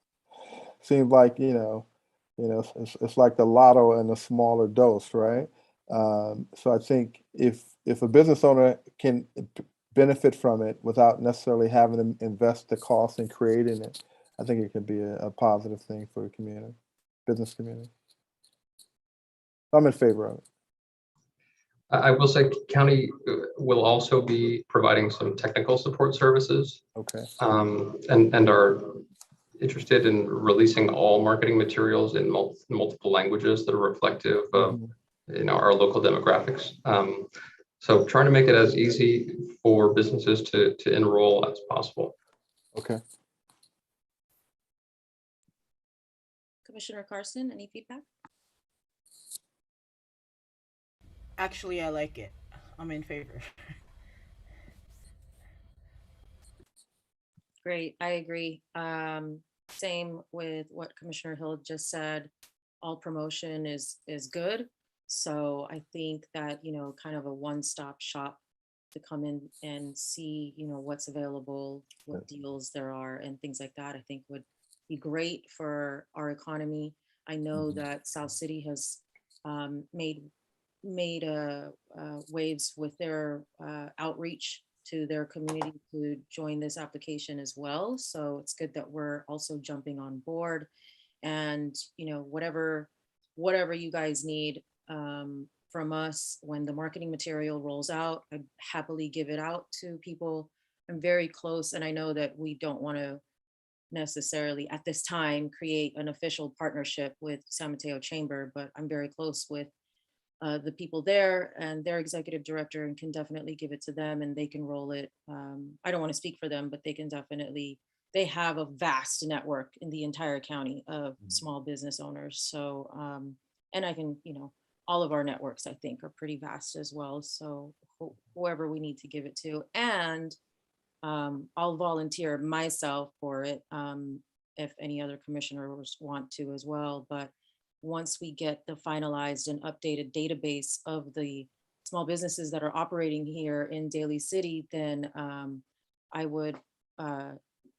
Seems like it's like the lotto in a smaller dose, right? So I think if a business owner can benefit from it without necessarily having to invest the cost in creating it, I think it could be a positive thing for the community, business community. I'm in favor of it. I will say county will also be providing some technical support services. Okay. And are interested in releasing all marketing materials in multiple languages that are reflective of our local demographics. So trying to make it as easy for businesses to enroll as possible. Okay. Commissioner Carson, any feedback? Actually, I like it. I'm in favor. Great, I agree. Same with what Commissioner Hill just said. All promotion is good. So I think that, kind of a one-stop shop to come in and see, what's available, what deals there are and things like that, I think would be great for our economy. I know that South City has made waves with their outreach to their community to join this application as well. So it's good that we're also jumping on board. And, you know, whatever you guys need from us when the marketing material rolls out, I'd happily give it out to people. I'm very close, and I know that we don't want to necessarily at this time create an official partnership with San Mateo Chamber, but I'm very close with the people there and their executive director, and can definitely give it to them and they can roll it. I don't want to speak for them, but they can definitely, they have a vast network in the entire county of small business owners. So, and I can, you know, all of our networks, I think, are pretty vast as well. So whoever we need to give it to, and I'll volunteer myself for it if any other commissioners want to as well. But once we get the finalized and updated database of the small businesses that are operating here in Daly City, then I would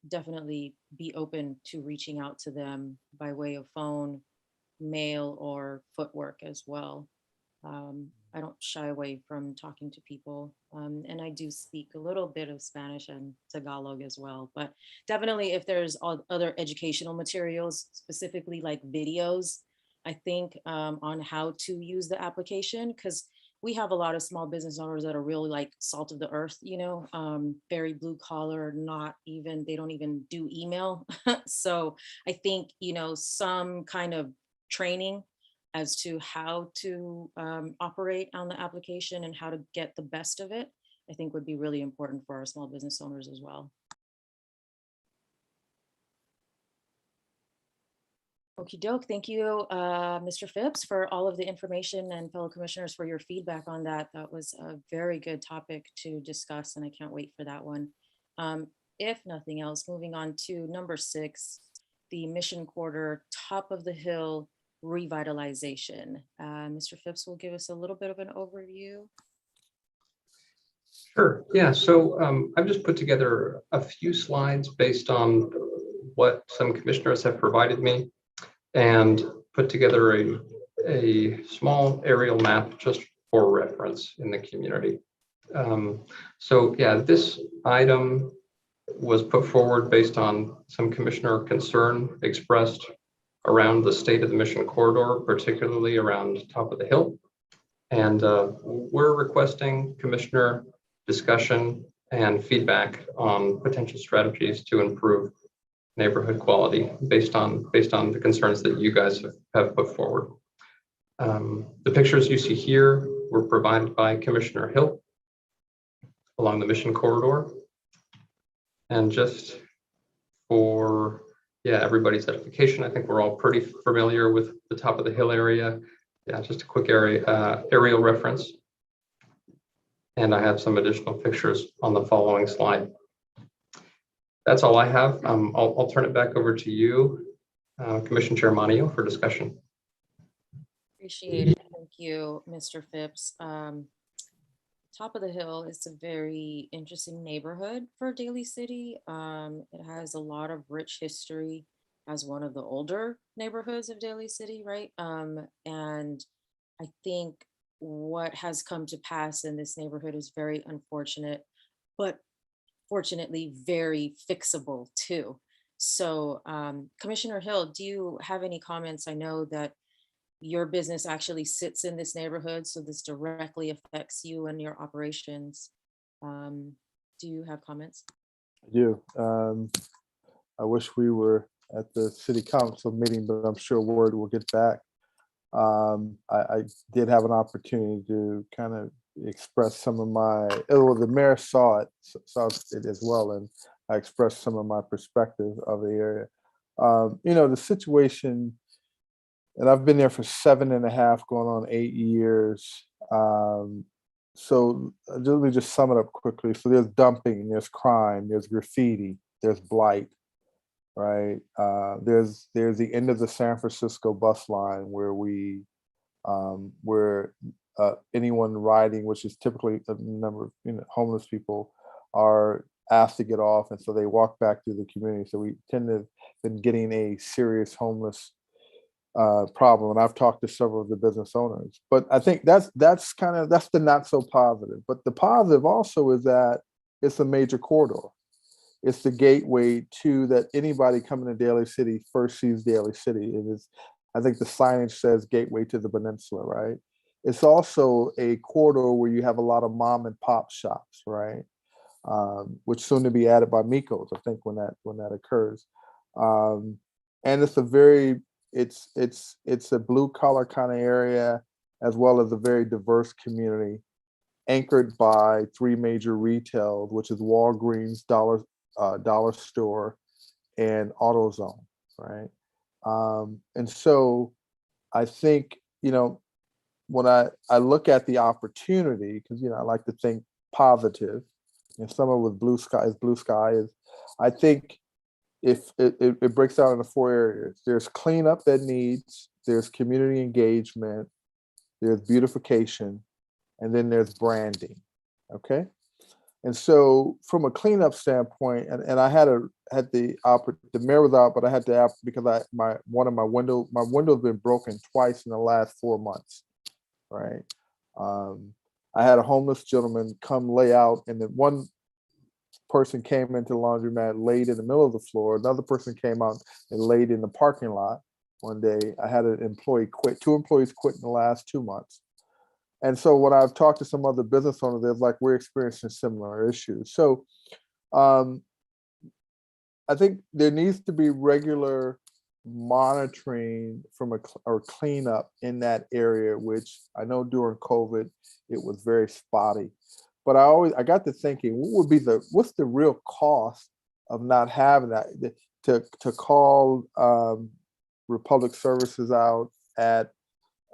definitely be open to reaching out to them by way of phone, mail, or footwork as well. I don't shy away from talking to people. And I do speak a little bit of Spanish and Tagalog as well. But definitely if there's other educational materials, specifically like videos, I think on how to use the application, because we have a lot of small business owners that are really like salt of the earth, you know, very blue collar, not even, they don't even do email. So I think, you know, some kind of training as to how to operate on the application and how to get the best of it, I think would be really important for our small business owners as well. Okie doke. Thank you, Mr. Phipps, for all of the information, and fellow commissioners for your feedback on that. That was a very good topic to discuss, and I can't wait for that one. If nothing else, moving on to number 6, the Mission Quarter Top of the Hill revitalization. Mr. Phipps will give us a little bit of an overview. Sure. Yeah. So I've just put together a few slides based on what some commissioners have provided me, and put together a small aerial map just for reference in the community. So yeah, this item was put forward based on some commissioner concern expressed around the state of the Mission Corridor, particularly around Top of the Hill. And we're requesting commissioner discussion and feedback on potential strategies to improve neighborhood quality based on the concerns that you guys have put forward. The pictures you see here were provided by Commissioner Hill along the Mission Corridor. And just for everybody's edification, I think we're all pretty familiar with the Top of the Hill area. Yeah, just a quick aerial reference. And I have some additional pictures on the following slide. That's all I have. I'll turn it back over to you, Commission Chair Manio, for discussion. Appreciate it. Thank you, Mr. Phipps. Top of the Hill is a very interesting neighborhood for Daly City. It has a lot of rich history as one of the older neighborhoods of Daly City, right? And I think what has come to pass in this neighborhood is very unfortunate, but fortunately very fixable too. So Commissioner Hill, do you have any comments? I know that your business actually sits in this neighborhood, so this directly affects you and your operations. Do you have comments? I do. I wish we were at the city council meeting, but I'm sure word will get back. I did have an opportunity to kind of express some of my, the mayor saw it as well, and I expressed some of my perspective of the area. You know, the situation, and I've been there for 7.5, going on 8 years. So let me just sum it up quickly. So there's dumping, there's crime, there's graffiti, there's blight, right? There's the end of the San Francisco bus line where anyone riding, which is typically a number of homeless people, are asked to get off, and so they walk back through the community. So we tend to have been getting a serious homeless problem, and I've talked to several of the business owners. But I think that's the not so positive. But the positive also is that it's a major corridor. It's the gateway to that anybody coming to Daly City first sees Daly City. It is, I think the signage says gateway to the peninsula, right? It's also a corridor where you have a lot of mom and pop shops, right? Which soon to be added by Miko's, I think, when that occurs. And it's a very, it's a blue collar kind of area, as well as a very diverse community, anchored by three major retail, which is Walgreens, Dollar Store, and AutoZone, right? And so I think, when I look at the opportunity, because, I like to think positive, and summer with blue sky is, I think if it breaks down into four areas. There's cleanup that needs, there's community engagement, there's beautification, and then there's branding, okay? And so from a cleanup standpoint, and I had the mayor was out, but I had to ask because my window's been broken twice in the last 4 months, right? I had a homeless gentleman come lay out, and then one person came into the laundromat, laid in the middle of the floor. Another person came out and laid in the parking lot one day. I had an employee quit. 2 employees quit in the last 2 months. And so when I've talked to some other business owners, they're like, we're experiencing similar issues. So I think there needs to be regular monitoring or cleanup in that area, which I know during COVID, it was very spotty. But I got to thinking, what's the real cost of not having that? To call Republic Services out at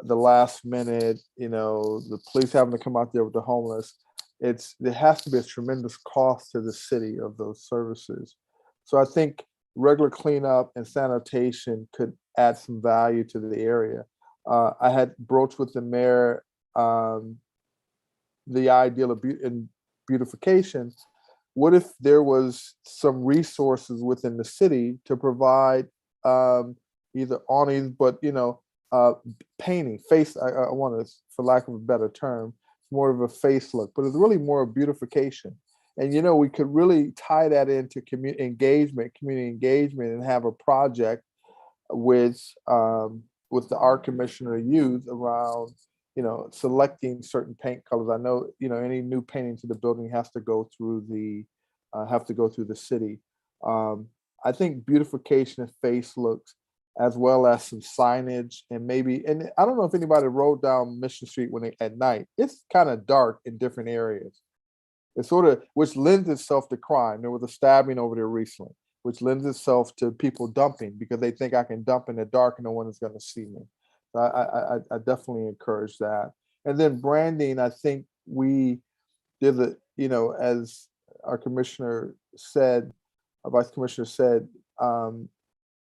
the last minute, the police having to come out there with the homeless, there has to be a tremendous cost to the city of those services. So I think regular cleanup and sanitation could add some value to the area. I had broached with the mayor the ideal of beautification. What if there was some resources within the city to provide either awnings, but painting, face, I want to, for lack of a better term, more of a face look, but it's really more of beautification. And we could really tie that into community engagement, and have a project with the art commissioner youth around selecting certain paint colors. I know any new painting to the building has to go through the city. I think beautification and face looks, as well as some signage, and I don't know if anybody rode down Mission Street at night. It's kind of dark in different areas. It's sort of, which lends itself to crime. There was a stabbing over there recently, which lends itself to people dumping because they think I can dump in the dark and no one is going to see me. So I definitely encourage that. And then branding, I think as our commissioner said, our vice commissioner said,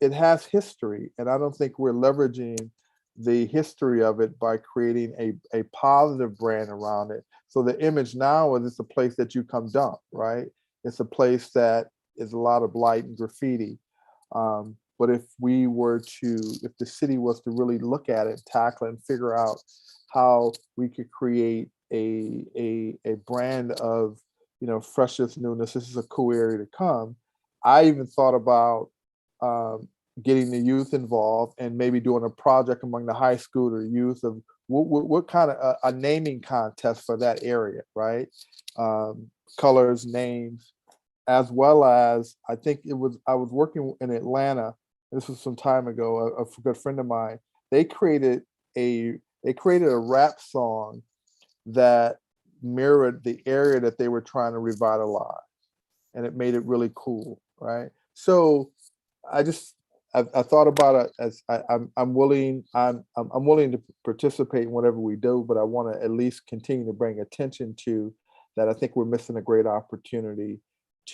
it has history, and I don't think we're leveraging the history of it by creating a positive brand around it. So the image now is it's a place that you come dump, right? It's a place that is a lot of blight and graffiti. But if the city was to really look at it, tackle it, and figure out how we could create a brand of freshness, newness, this is a cool area to come. I even thought about getting the youth involved and maybe doing a project among the high school or youth of what kind of a naming contest for that area, right? Colors, names, as well as I was working in Atlanta. This was some time ago. A good friend of mine, they created a rap song that mirrored the area that they were trying to revitalize, and it made it really cool, right? So I thought about it as I'm willing to participate in whatever we do, but I want to at least continue to bring attention to that. I think we're missing a great opportunity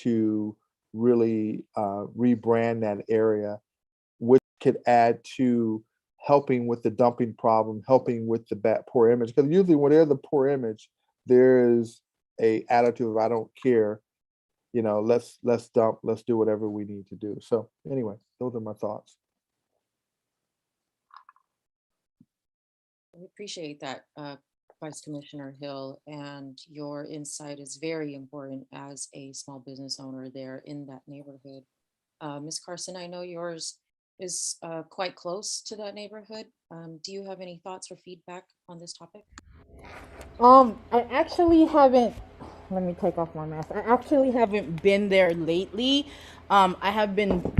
to really rebrand that area, which could add to helping with the dumping problem, helping with the poor image. Because usually when there's a poor image, there's a attitude of I don't care. Let's dump, let's do whatever we need to do. So anyway, those are my thoughts. We appreciate that, Vice Commissioner Hill, and your insight is very important as a small business owner there in that neighborhood. Ms. Carson, I know yours is quite close to that neighborhood. Do you have any thoughts or feedback on this topic? I actually haven't. Let me take off my mask. I actually haven't been there lately. I have been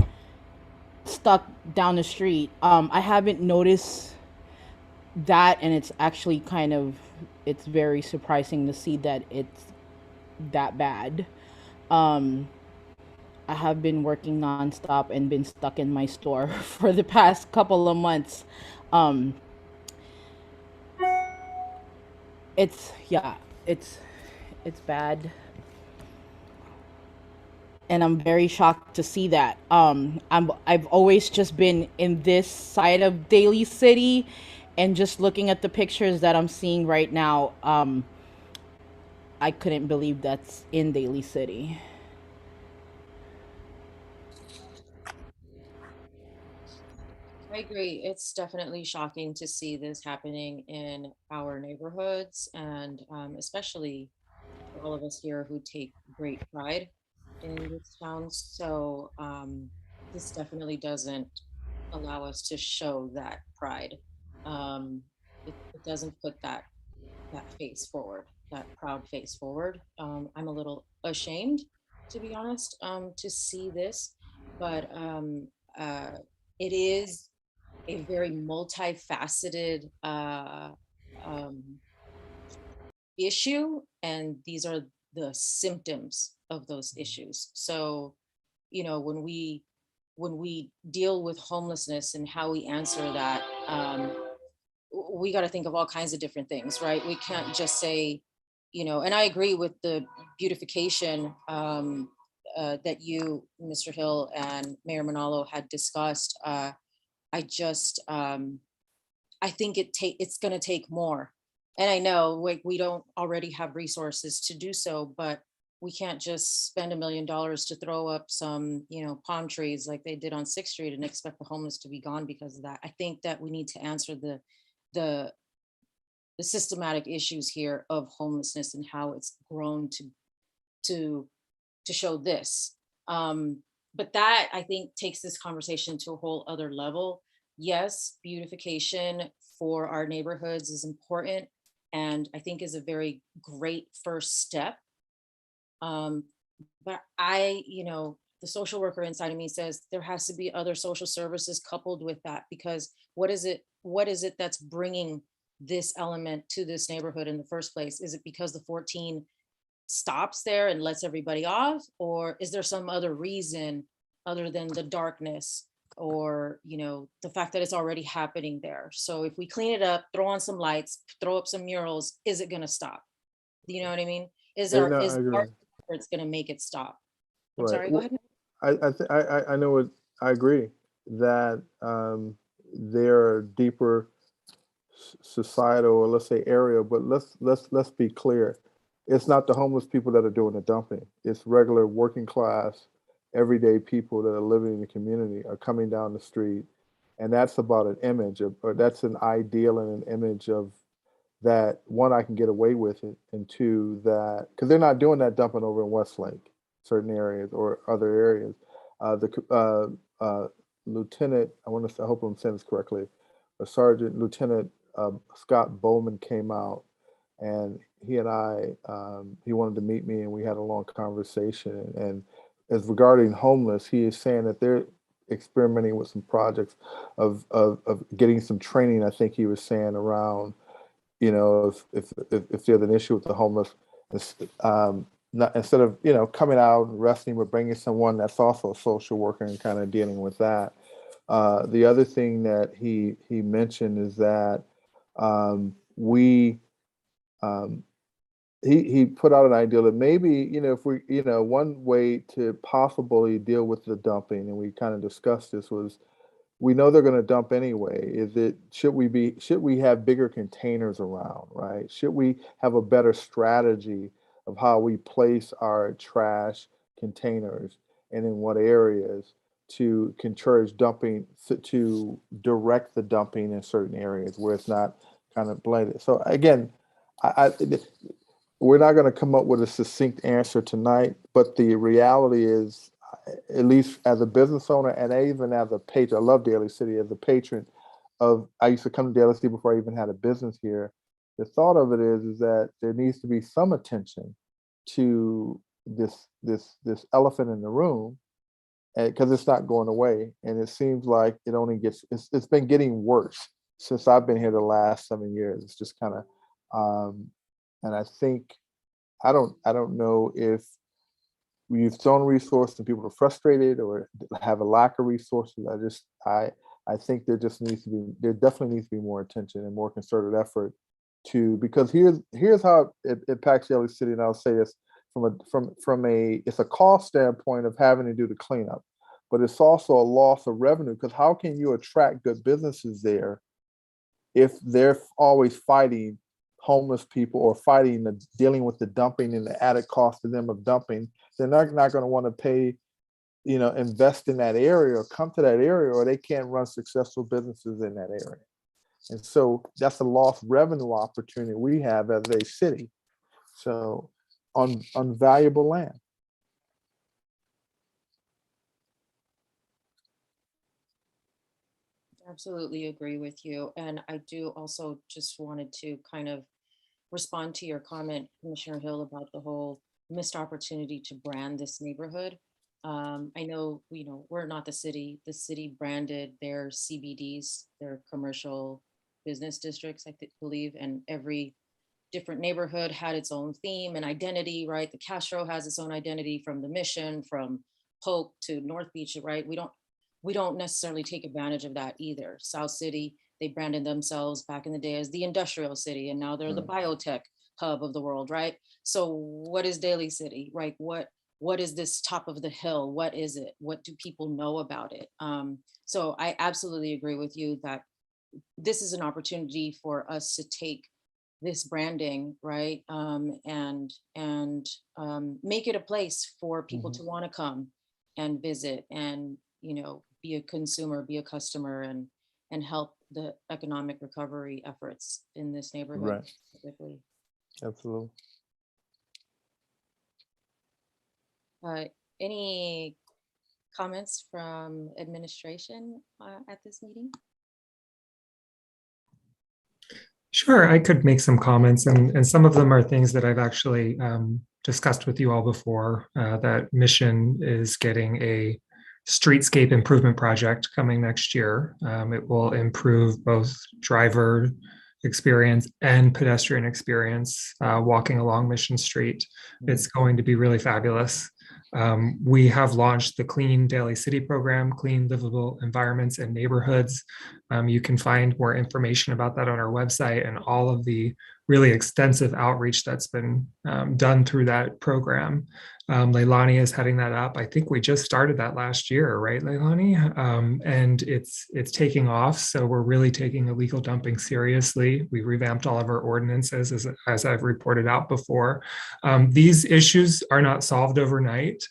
stuck down the street. I haven't noticed that, and it's actually it's very surprising to see that it's that bad. Um, I have been working nonstop and been stuck in my store for the past couple of months. Um, it's yeah, it's it's bad, and I'm very shocked to see that. I've always just been in this side of Daly City, and just looking at the pictures that I'm seeing right now, I couldn't believe that's in Daly City. I agree. It's definitely shocking to see this happening in our neighborhoods, and especially for all of us here who take great pride in this town. So this definitely doesn't allow us to show that pride. Um, it doesn't put that face forward, that proud face forward. I'm a little ashamed, to be honest, to see this, but uh, it is a very multifaceted um, issue, and these are the symptoms of those issues. So, when we deal with homelessness and how we answer that, we got to think of all kinds of different things, right? We can't just say, and I agree with the beautification that you, Mr. Hill, and Mayor Manalo had discussed. I just I think it's going to take more. And I know like we don't already have resources to do so, but we can't just spend $1 million to throw up some, palm trees like they did on 6th Street and expect the homeless to be gone because of that. I think that we need to answer the the systematic issues here of homelessness and how it's grown to to show this. But that I think takes this conversation to a whole other level. Yes, beautification for our neighborhoods is important and I think is a very great first step. Um, but the social worker inside of me says there has to be other social services coupled with that because What is it that's bringing this element to this neighborhood in the first place? Is it because the 14 stops there and lets everybody off, or is there some other reason other than the darkness or the fact that it's already happening there? So if we clean it up, throw on some lights, throw up some murals, is it going to stop? You know what I mean? is Hey, our no, I is agree. our efforts going to make it stop? I'm Right. sorry, go Well, ahead. I know what I agree that there are deeper societal or let's say area, but let's be clear. It's not the homeless people that are doing the dumping. It's regular working class, everyday people that are living in the community are coming down the street, and that's about an image of, or that's an ideal and an image of that one I can get away with it, and two that because they're not doing that dumping over in Westlake, certain areas or other areas. Lieutenant, I hope I'm saying this correctly, Sergeant Lieutenant Scott Bowman came out, and he and he wanted to meet me, and we had a long conversation. And as regarding homeless, he is saying that they're experimenting with some projects of getting some training. I think he was saying around if there's an issue with the homeless, not instead of coming out and arresting, but bringing someone that's also a social worker and kind of dealing with that. The other thing that he mentioned is that we um, he put out an idea that maybe if we one way to possibly deal with the dumping, and we kind of discussed this, was we know they're going to dump anyway. Should we have bigger containers around, right? Should we have a better strategy of how we place our trash containers and in what areas to encourage dumping, to direct the dumping in certain areas where it's not kind of blanket. So again, I we're not going to come up with a succinct answer tonight, but the reality is, at least as a business owner and even as a patron, I love Daly City as a patron of, I used to come to Daly City before I even had a business here. The thought of it is that there needs to be some attention to this elephant in the room, because it's not going away, and it seems like it only gets, it's been getting worse since I've been here the last 7 years. It's just kind of, and I think, I don't know if we've thrown resources and people are frustrated or have a lack of resources. I think there definitely needs to be more attention and more concerted effort to, because here's how it impacts Daly City, and I'll say this from a it's a cost standpoint of having to do the cleanup, but it's also a loss of revenue, because how can you attract good businesses there if they're always fighting homeless people or dealing with the dumping and the added cost to them of dumping? They're not going to want to pay, invest in that area or come to that area, or they can't run successful businesses in that area. And so that's a lost revenue opportunity we have as a city. So on valuable land. Absolutely agree with you. And I do also just wanted to kind of respond to your comment, Commissioner Hill, about the whole missed opportunity to brand this neighborhood. I know, we're not the city. The city branded their CBDs, their commercial business districts, believe, and every different neighborhood had its own theme and identity, right? The Castro has its own identity, from the Mission, from Polk to North Beach, right? We don't necessarily take advantage of that either. South City, they branded themselves back in the day as the industrial city, and now they're the biotech hub of the world, right? So what is Daly City, right? What is this top of the hill? What is it? What do people know about it? So I absolutely agree with you that this is an opportunity for us to take this branding, right, and make it a place for people to want to come and visit, and be a consumer, be a customer, and help the economic recovery efforts in this neighborhood. Right. Specifically. Absolutely. Any comments from administration at this meeting? Sure, I could make some comments, and some of them are things that I've actually discussed with you all before. That Mission is getting a streetscape improvement project coming next year. It will improve both driver experience and pedestrian experience walking along Mission Street. It's going to be really fabulous. We have launched the Clean Daly City program, Clean Livable Environments and Neighborhoods. You can find more information about that on our website, and all of the really extensive outreach that's been done through that program. Leilani is heading that up. I think we just started that last year, right, Leilani? And it's taking off. So we're really taking illegal dumping seriously. We revamped all of our ordinances, as I've reported out before. These issues are not solved overnight,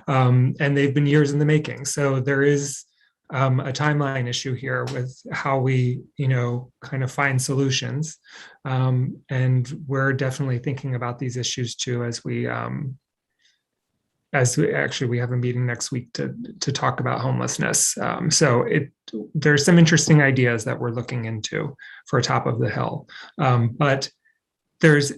and they've been years in the making. So there is a timeline issue here with how we, kind of find solutions. And we're definitely thinking about these issues too, as we we have a meeting next week to talk about homelessness. So there's some interesting ideas that we're looking into for Top of the Hill. But there's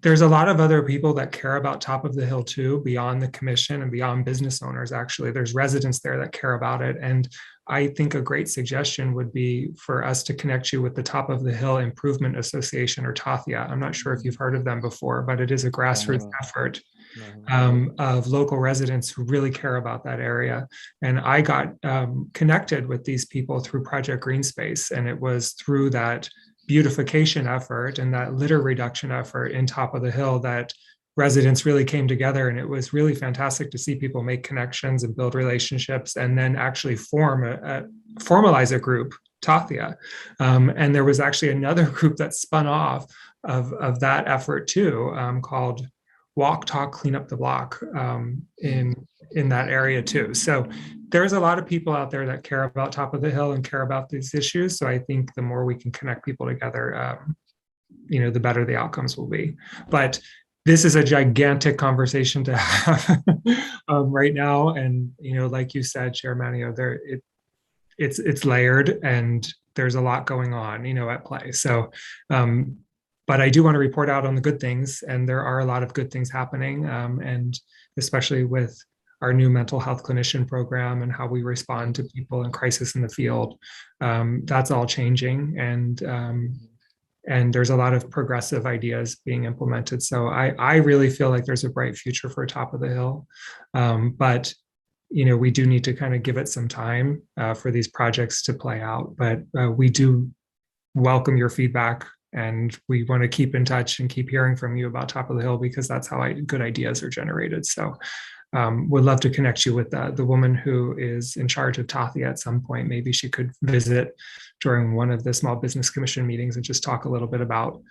a lot of other people that care about Top of the Hill too, beyond the commission and beyond business owners. Actually, there's residents there that care about it. And I think a great suggestion would be for us to connect you with the Top of the Hill Improvement Association, or TAFIA. I'm not sure if you've heard of them before, but it is a grassroots effort of local residents who really care about that area. And I got connected with these people through Project Green Space, and it was through that beautification effort and that litter reduction effort in Top of the Hill that residents really came together. And it was really fantastic to see people make connections and build relationships, and then actually formalize a group, Tathia. And there was actually another group that spun off of that effort too, called Walk, Talk, Clean Up the Block, in that area too. So there's a lot of people out there that care about Top of the Hill and care about these issues. So I think the more we can connect people together, the better the outcomes will be. But this is a gigantic conversation to have right now. And, like you said, Chair Manio, it's layered and there's a lot going on, at play. So, but I do want to report out on the good things, and there are a lot of good things happening, and especially with our new mental health clinician program and how we respond to people in crisis in the field. That's all changing, and there's a lot of progressive ideas being implemented. So I really feel like there's a bright future for Top of the Hill, but we do need to kind of give it some time for these projects to play out. But we do welcome your feedback, and we want to keep in touch and keep hearing from you about Top of the Hill, because that's how good ideas are generated. So would love to connect you with the woman who is in charge of Tathia at some point. Maybe she could visit during one of the Small Business Commission meetings and just talk a little bit about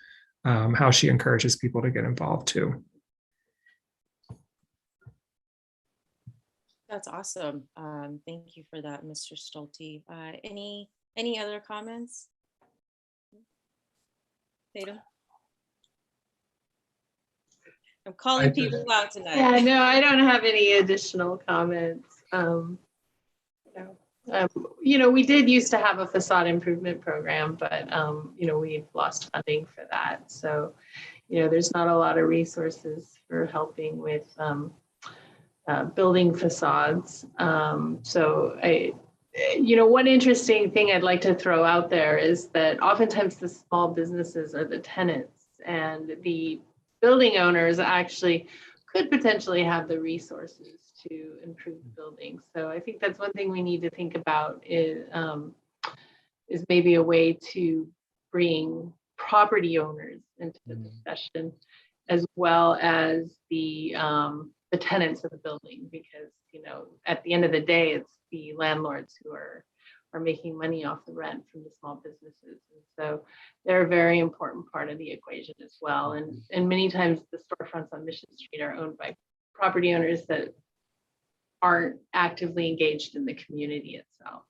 how she encourages people to get involved too. That's awesome. Thank you for that, Mr. Stolte. Any other comments? Tatum? I'm calling people out tonight. Yeah, no, I don't have any additional comments. We did used to have a facade improvement program, but we've lost funding for that. So, there's not a lot of resources for helping with building facades. One interesting thing I'd like to throw out there is that oftentimes the small businesses are the tenants, and the building owners actually could potentially have the resources to improve the building. So I think that's one thing we need to think about is maybe a way to bring property owners into the discussion, as well as the tenants of the building, because at the end of the day, it's the landlords who are making money off the rent from the small businesses. And so they're a very important part of the equation as well. And many times the storefronts on Mission Street are owned by property owners that aren't actively engaged in the community itself.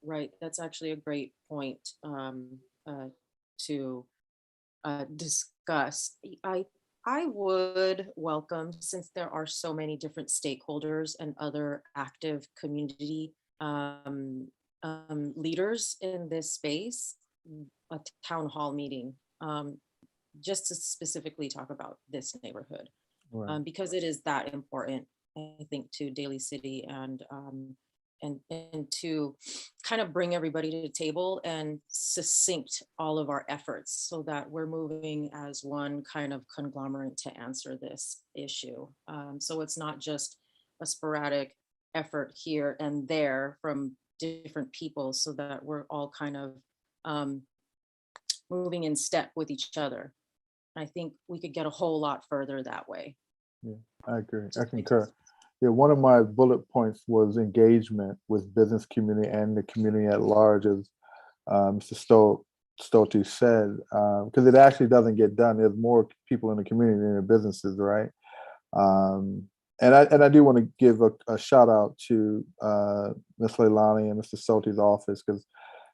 Right, that's actually a great point to discuss. I would welcome, since there are so many different stakeholders and other active community leaders in this space, a town hall meeting, just to specifically talk about this neighborhood, Right. because it is that important, I think, to Daly City, and to kind of bring everybody to the table and succinct all of our efforts so that we're moving as one kind of conglomerate to answer this issue. So it's not just a sporadic effort here and there from different people, so that we're all kind of moving in step with each other. I think we could get a whole lot further that way. Yeah, I agree. I concur. Yeah, one of my bullet points was engagement with business community and the community at large, as Mr. Stolte said, because it actually doesn't get done. There's more people in the community than in businesses, right? And I do want to give a shout out to Ms. Leilani and Mr. Stolte's office, because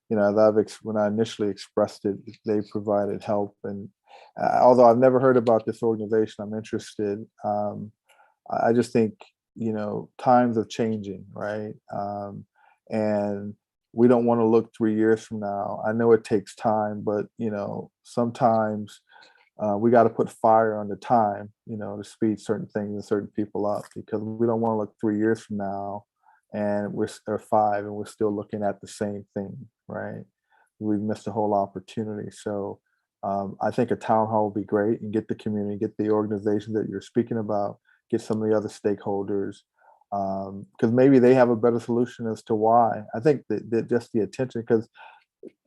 when I initially expressed it, they provided help. And although I've never heard about this organization, I'm interested. I just think times are changing, right? And we don't want to look 3 years from now. I know it takes time, but sometimes we got to put fire on the time, to speed certain things and certain people up, because we don't want to look 3 years from now and or 5 and we're still looking at the same thing, right? We've missed a whole opportunity. So I think a town hall would be great, and get the community, get the organization that you're speaking about, get some of the other stakeholders, because maybe they have a better solution as to why. I think that just the attention, because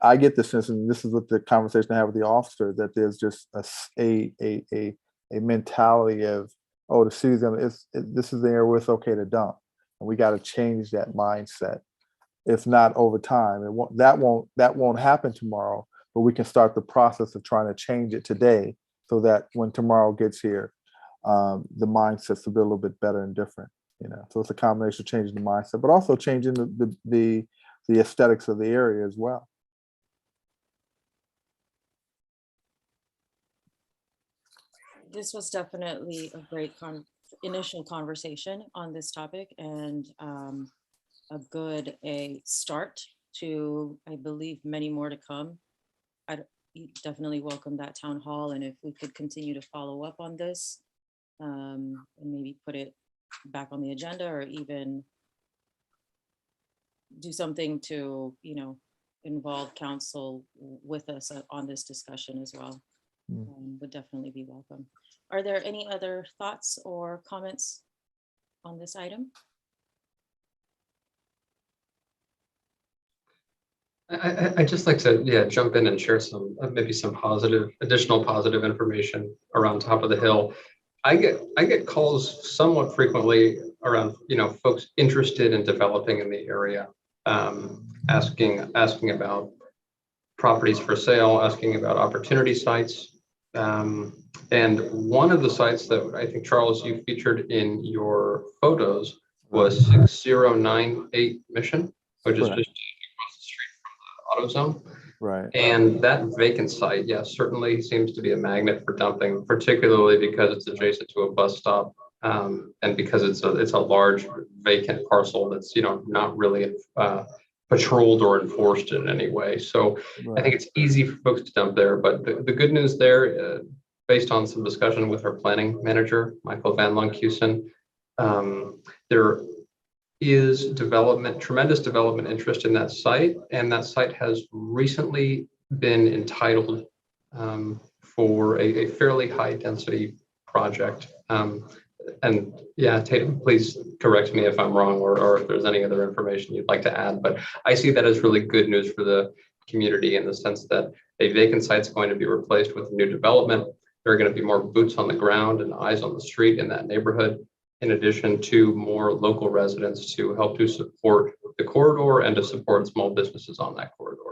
I get the sense, and this is what the conversation I have with the officer, that there's just a mentality of, oh, the city's this is the area where it's okay to dump, and we got to change that mindset. If not over time, that won't happen tomorrow, but we can start the process of trying to change it today, so that when tomorrow gets here, the mindsets will be a little bit better and different. So it's a combination of changing the mindset, but also changing the aesthetics of the area as well. This was definitely a great initial conversation on this topic, and a good start to, I believe, many more to come. I'd definitely welcome that town hall, and if we could continue to follow up on this, and maybe put it back on the agenda, or even do something to, involve council with us on this discussion as well, would definitely be welcome. Are there any other thoughts or comments on this item? I'd just like to, jump in and share some, maybe some additional positive information around top of the hill. I get calls somewhat frequently around, folks interested in developing in the area, asking about properties for sale, asking about opportunity sites. And one of the sites that I think, Charles, you featured in your photos was 6098 Mission, which is just across the street from the auto zone. Right. And that vacant site, yes, certainly seems to be a magnet for dumping, particularly because it's adjacent to a bus stop, and because it's a large vacant parcel that's not really patrolled or enforced in any way. So I think it's easy for folks to dump there. But the good news there, based on some discussion with our planning manager, Michael Van Luncusen, there is tremendous development interest in that site, and that site has recently been entitled for a fairly high density project. And yeah, Tatum, please correct me if I'm wrong, or if there's any other information you'd like to add, but I see that as really good news for the community, in the sense that a vacant site is going to be replaced with new development. There are going to be more boots on the ground and eyes on the street in that neighborhood, in addition to more local residents to help to support the corridor and to support small businesses on that corridor.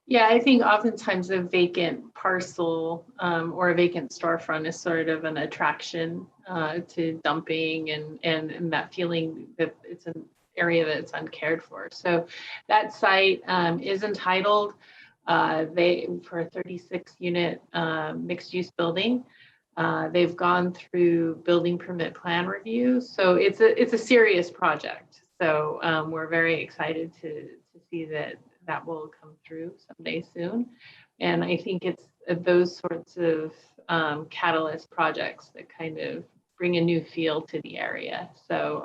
Yeah, I think oftentimes a vacant parcel or a vacant storefront is sort of an attraction to dumping, and that feeling that it's an area that's uncared for. So that site is entitled for a 36 unit mixed use building. They've gone through building permit plan review. So it's a serious project. So we're very excited to see that will come through someday soon. And I think it's those sorts of catalyst projects that kind of bring a new feel to the area. So,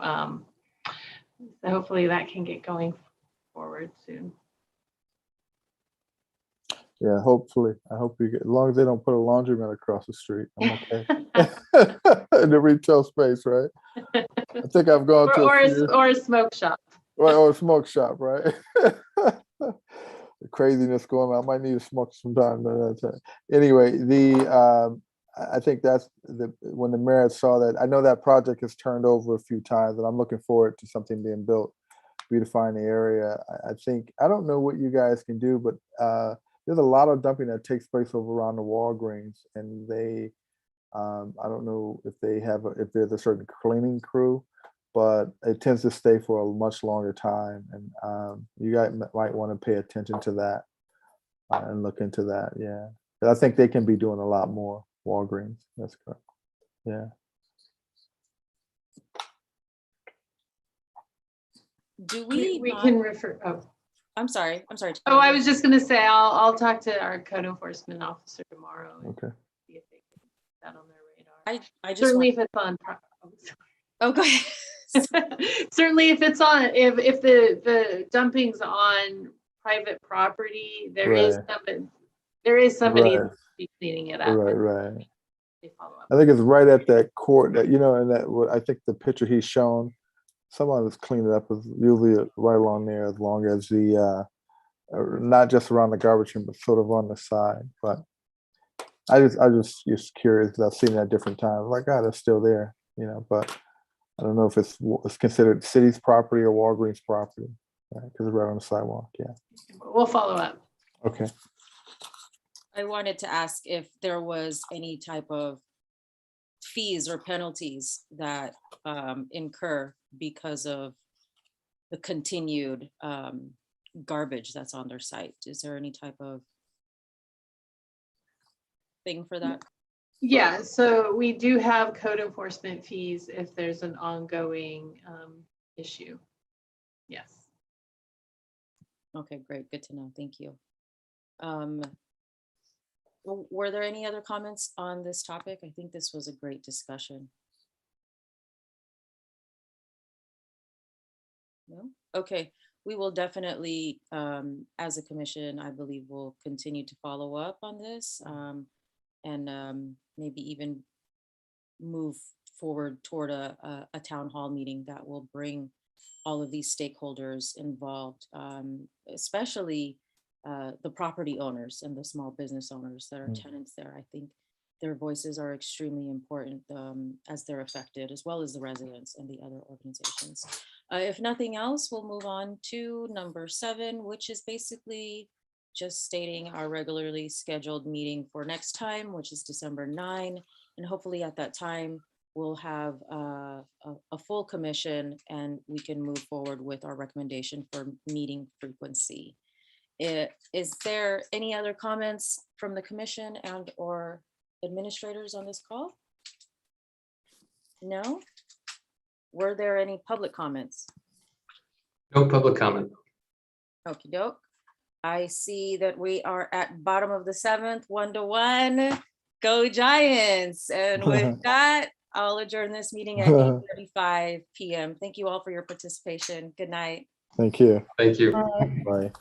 so hopefully that can get going forward soon. Yeah, hopefully. I hope you get, as long as they don't put a laundromat across the street, I'm okay. In the retail space, right? I think I've gone to or a smoke shop. Right, or a smoke shop, right? The craziness going on. I might need to smoke sometime. But anyway, I think that's when the mayor saw that. I know that project has turned over a few times, and I'm looking forward to something being built, beautifying the area. I don't know what you guys can do, but there's a lot of dumping that takes place over around the Walgreens, and they, I don't know if if there's a certain cleaning crew, but it tends to stay for a much longer time. And you guys might want to pay attention to that and look into that. Yeah. But I think they can be doing a lot more. Walgreens. That's correct. Yeah. Do we can refer. I'm sorry. Oh, I was just going to say, I'll talk to our code enforcement officer tomorrow. Okay. See if they can put that on their radar. I just certainly if it's on. Okay. Certainly if it's on, if the dumping's on private property, there is somebody that's cleaning it up. Right. They follow up. I think it's right at that court that, and that I think the picture he's shown, someone that's cleaned it up is usually right along there, as long as the not just around the garbage bin, but sort of on the side. But I just curious, because I've seen that different times. Like, God, it's still there, but I don't know if it's considered city's property or Walgreens property, because it's right on the sidewalk. Yeah. We'll follow up. Okay. I wanted to ask if there was any type of fees or penalties that incur because of the continued garbage that's on their site. Is there any type of thing for that? Yeah, so we do have code enforcement fees if there's an ongoing issue. Yes. Okay, great. Good to know. Thank you. Were there any other comments on this topic? I think this was a great discussion. No? Okay, we will definitely, as a commission, I believe we'll continue to follow up on this and maybe even move forward toward a town hall meeting that will bring all of these stakeholders involved, especially the property owners and the small business owners that are tenants there. I think their voices are extremely important as they're affected, as well as the residents and the other organizations. If nothing else, we'll move on to number 7, which is basically just stating our regularly scheduled meeting for next time, which is December 9. And hopefully at that time, we'll have a full commission and we can move forward with our recommendation for meeting frequency. Is there any other comments from the commission and or administrators on this call? No? Were there any public comments? No public comment. Okie doke. I see that we are at bottom of the 7th, 1-1. Go Giants. And with that, I'll adjourn this meeting at 8:35 p.m. Thank you all for your participation. Good night. Thank you. Thank you. Bye.